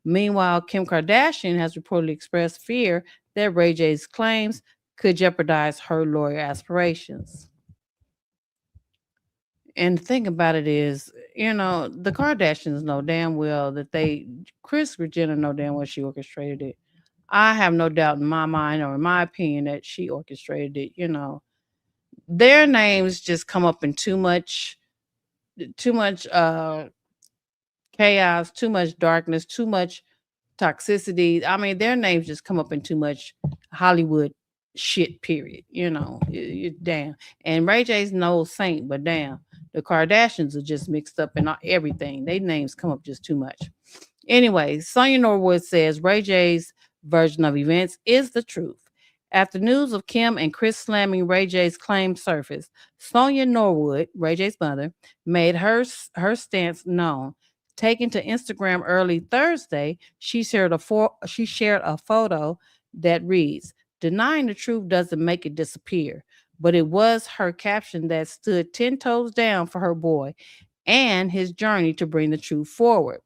Meanwhile, Kim Kardashian has reportedly expressed fear that Ray J's claims could jeopardize her lawyer aspirations. And the thing about it is, the Kardashians know damn well that Kris Jenner know damn well she orchestrated it. I have no doubt in my mind or in my opinion that she orchestrated it. Their names just come up in too much chaos, too much darkness, too much toxicity. I mean, their names just come up in too much Hollywood shit, period. Damn. And Ray J's no saint, but damn, the Kardashians are just mixed up in everything. Their names come up just too much. Anyway, Sonya Norwood says Ray J's version of events is the truth. After news of Kim and Kris slamming Ray J's claim surfaced, Sonya Norwood, Ray J's mother, made her stance known. Taken to Instagram early Thursday, she shared a photo that reads, "Denying the truth doesn't make it disappear," but it was her caption that stood 10 toes down for her boy and his journey to bring the truth forward.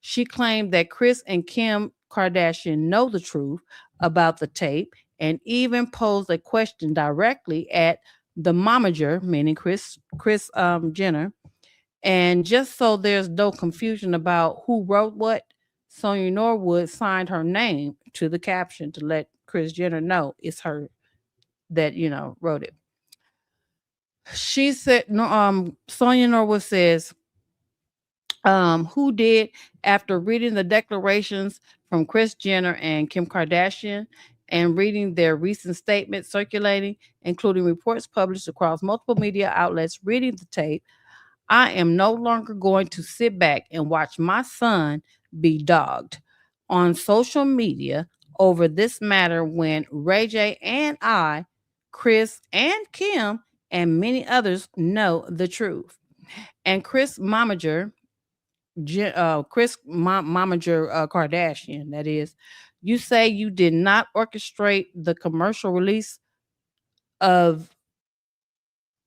She claimed that Kris and Kim Kardashian know the truth about the tape and even posed a question directly at the momager, meaning Kris Jenner. And just so there's no confusion about who wrote what, Sonya Norwood signed her name to the caption to let Kris Jenner know it's her that wrote it. She said, Sonya Norwood says, who did, after reading the declarations from Kris Jenner and Kim Kardashian and reading their recent statements circulating, including reports published across multiple media outlets reading the tape, I am no longer going to sit back and watch my son be dogged on social media over this matter when Ray J and I, Kris and Kim, and many others know the truth. And Kris Momager Kardashian, that is, you say you did not orchestrate the commercial release of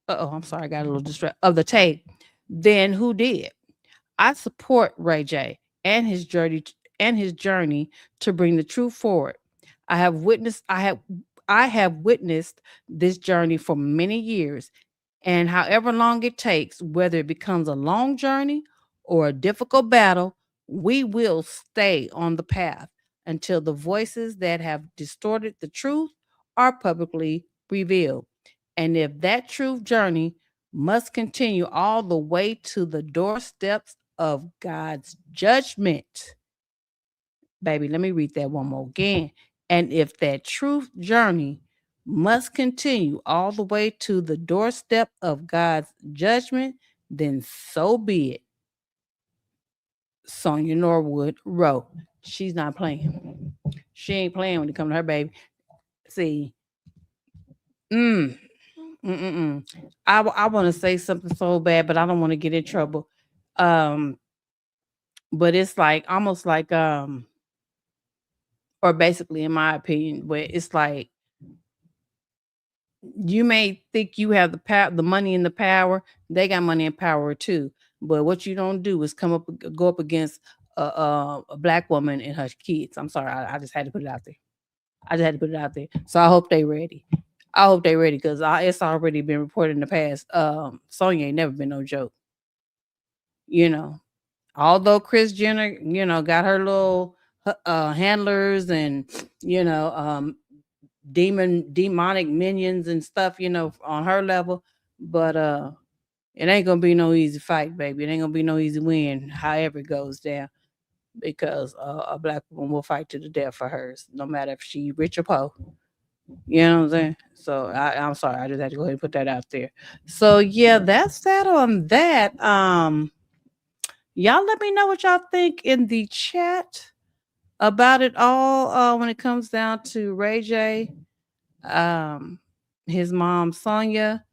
I'm sorry, I got a little distracted, of the tape. Then who did? I support Ray J and his journey to bring the truth forward. I have witnessed this journey for many years, and however long it takes, whether it becomes a long journey or a difficult battle, we will stay on the path until the voices that have distorted the truth are publicly revealed. And if that truth journey must continue all the way to the doorsteps of God's judgment. Baby, let me read that one more again. And if that truth journey must continue all the way to the doorstep of God's judgment, then so be it. Sonya Norwood wrote. She's not playing. She ain't playing when it comes to her baby. See, I want to say something so bad, but I don't want to get in trouble. but it's like almost like or basically in my opinion, where it's like you may think you have the power, the money and the power. They got money and power too. But what you don't do is go up against a black woman and her kids. I'm sorry, I just had to put it out there. I just had to put it out there. So I hope they ready. I hope they ready because it's already been reported in the past. Sonya ain't never been no joke. You know, although Kris Jenner, got her little handlers and demonic minions and stuff, on her level, but it ain't gonna be no easy fight, baby. It ain't gonna be no easy win, however it goes down, because a black woman will fight to the death for hers, no matter if she rich or poor. You know what I'm saying? So I'm sorry, I just had to go ahead and put that out there. So yeah, that's that on that. Y'all let me know what y'all think in the chat about it all when it comes down to Ray J, his mom Sonya,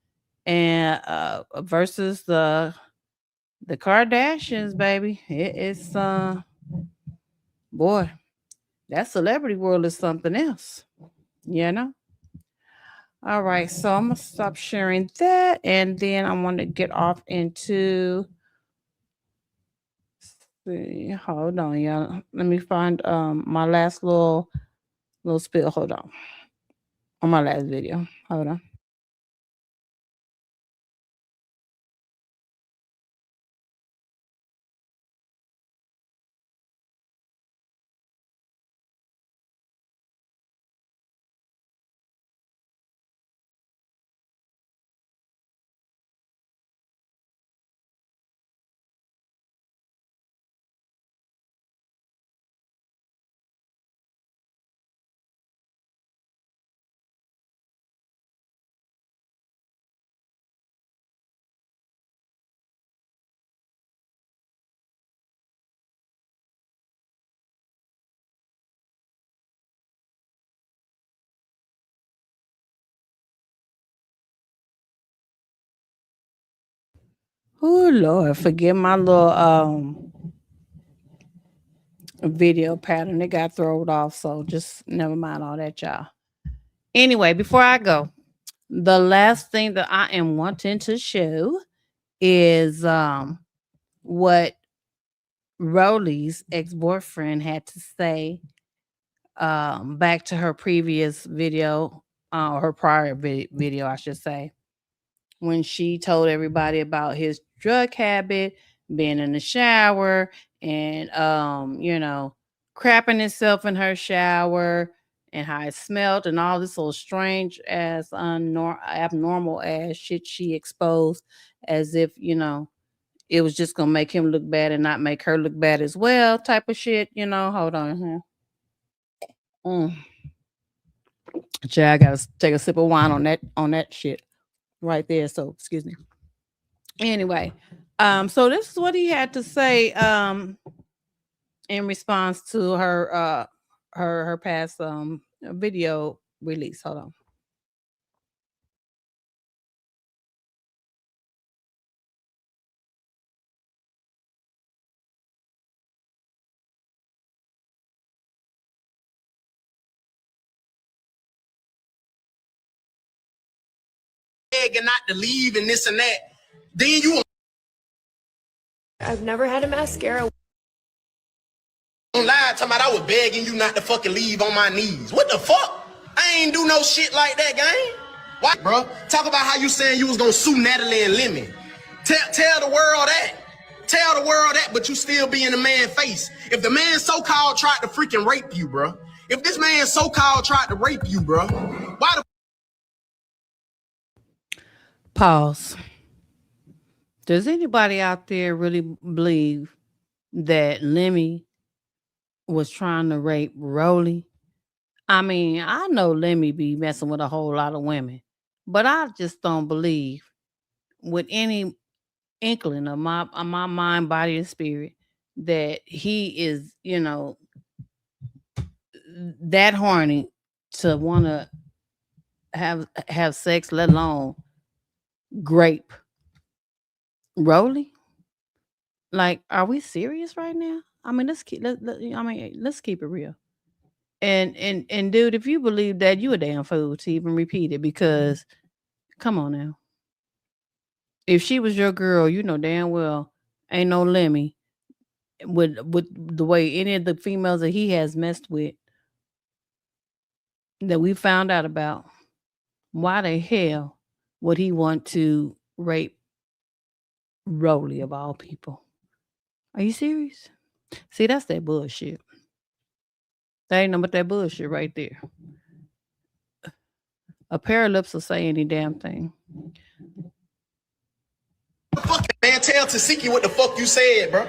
and versus the Kardashians, baby. It's boy, that celebrity world is something else, you know. All right, so I'm gonna stop sharing that, and then I want to get off into. See, hold on, y'all. Let me find my last little spill. Hold on my last video. Hold on. Oh Lord, forgive my little video pattern. It got thrown off, so just never mind all that, y'all. Anyway, before I go, the last thing that I am wanting to show is what ROLLIE's ex-boyfriend had to say back to her previous video, or her prior video, I should say, when she told everybody about his drug habit, being in the shower, and crapping himself in her shower, and how it smelled, and all this little strange ass abnormal ass shit she exposed, as if it was just gonna make him look bad and not make her look bad as well, type of shit. Hold on here. I gotta take a sip of wine on that shit right there. So excuse me. Anyway, so this is what he had to say in response to her past video release. Hold on. And not to leave and this and that. Then you I've never had a mascara. on live talking about I was begging you not to fucking leave on my knees. What the fuck? I ain't do no shit like that, gang. Why, bro? Talk about how you saying you was gonna sue Natalie and Lemon. Tell the world that. Tell the world that, but you still be in the man's face. If the man so-called tried to freaking rape you, bro. If this man so-called tried to rape you, bro. Why the Pause. Does anybody out there really believe that Lemmy was trying to rape ROLLIE? I mean, I know Lemmy be messing with a whole lot of women, but I just don't believe with any inkling of my mind, body, and spirit that he is, that horny to want to have sex, let alone grape ROLLIE. Like, are we serious right now? I mean, let's keep let's keep it real. And dude, if you believe that, you a damn fool to even repeat it, because come on now. If she was your girl, you know damn well ain't no Lemmy with the way any of the females that he has messed with that we found out about. Why the hell would he want to rape ROLLIE of all people? Are you serious? See, that's that bullshit. That ain't nothing but that bullshit right there. A pair of lips will say any damn thing. Fucking man, tell Tasiki what the fuck you said, bro.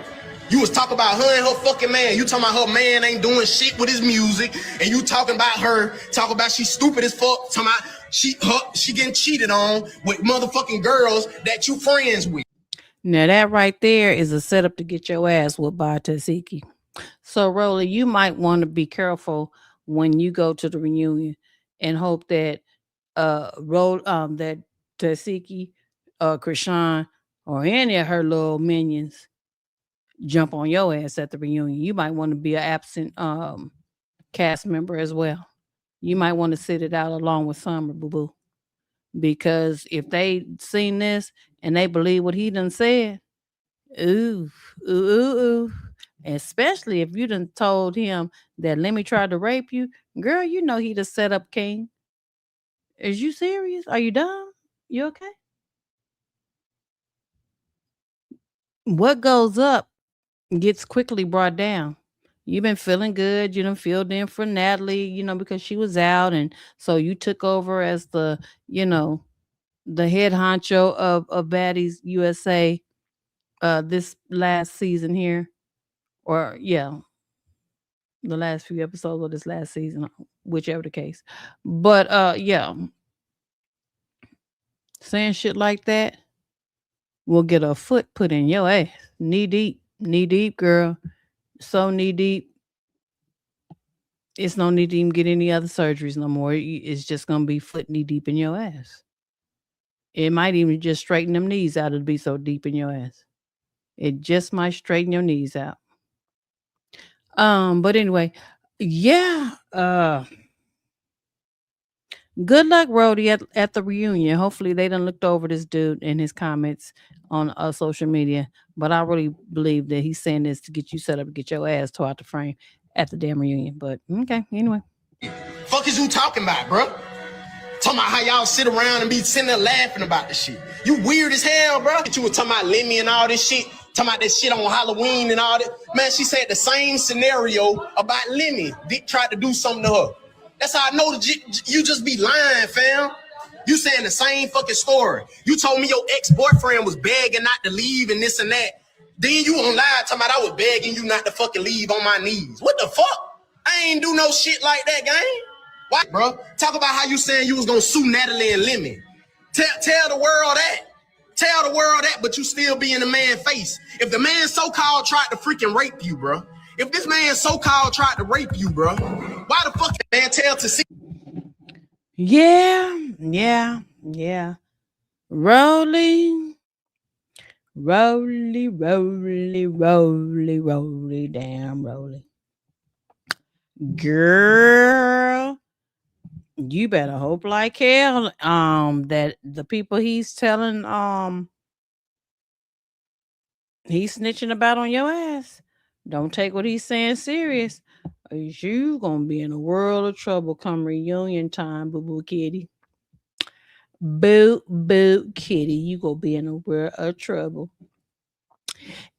You was talking about her and her fucking man. You talking about her man ain't doing shit with his music, and you talking about her, talking about she stupid as fuck, talking about she getting cheated on with motherfucking girls that you friends with. Now that right there is a setup to get your ass whooped by Tasiki. So ROLLIE, you might want to be careful when you go to the reunion, and hope that that Tasiki, Chrisean, or any of her little minions jump on your ass at the reunion. You might want to be an absent cast member as well. You might want to sit it out along with Summer, boo boo. Because if they seen this and they believe what he done said, ooh, ooh, ooh, ooh. Especially if you done told him that Lemmy tried to rape you, girl, you know he the setup king. Is you serious? Are you dumb? You okay? What goes up gets quickly brought down. You've been feeling good. You done filled in for Natalie, because she was out, and so you took over as the, the head honcho of Baddies USA this last season here. Or the last few episodes of this last season, whichever the case. But yeah. Saying shit like that will get a foot put in your ass. Knee deep, girl. So knee deep. It's no need to even get any other surgeries no more. It's just gonna be foot knee deep in your ass. It might even just straighten them knees out to be so deep in your ass. It just might straighten your knees out. But anyway, yeah. Good luck, Rhodey, at the reunion. Hopefully they done looked over this dude and his comments on social media. But I really believe that he's saying this to get you set up to get your ass tore out the frame at the damn reunion. But okay, anyway. Fuck is you talking about, bro? Talking about how y'all sit around and be sitting there laughing about this shit. You weird as hell, bro. You was talking about Lemmy and all this shit. Talking about that shit on Halloween and all that. Man, she said the same scenario about Lemmy. Dick tried to do something to her. That's how I know you just be lying, fam. You saying the same fucking story. You told me your ex-boyfriend was begging not to leave and this and that. Then you on live talking about I was begging you not to fucking leave on my knees. What the fuck? I ain't do no shit like that, gang. Why, bro? Talk about how you saying you was gonna sue Natalie and Lemmy. Tell the world that. Tell the world that, but you still be in the man's face. If the man so-called tried to freaking rape you, bro. If this man so-called tried to rape you, bro, why the fuck man tell to see? Yeah. ROLLIE, damn ROLLIE. Girl, you better hope like hell that the people he's telling he's snitching about on your ass don't take what he's saying serious, or you gonna be in a world of trouble come reunion time, boo kitty. Boo kitty, you gonna be in a world of trouble.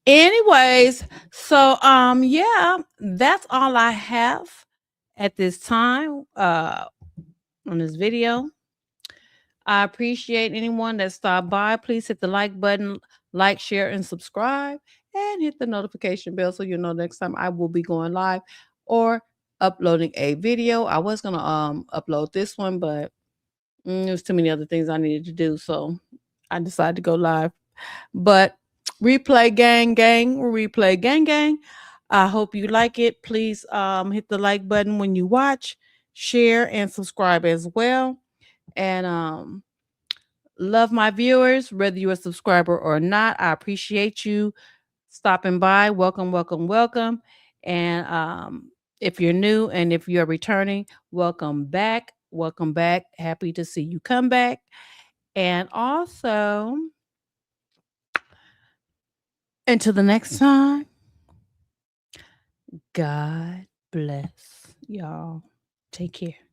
Anyways, so yeah, that's all I have at this time on this video. I appreciate anyone that stopped by. Please hit the like button, like, share, and subscribe, and hit the notification bell so you'll know next time I will be going live or uploading a video. I was gonna upload this one, but there's too many other things I needed to do, so I decided to go live. But replay gang. I hope you like it. Please hit the like button when you watch, share, and subscribe as well. And love my viewers, whether you're a subscriber or not. I appreciate you. stopping by. Welcome, welcome, welcome. And if you're new and if you're returning, welcome back. Welcome back. Happy to see you come back. And also, until the next time, God bless y'all. Take care.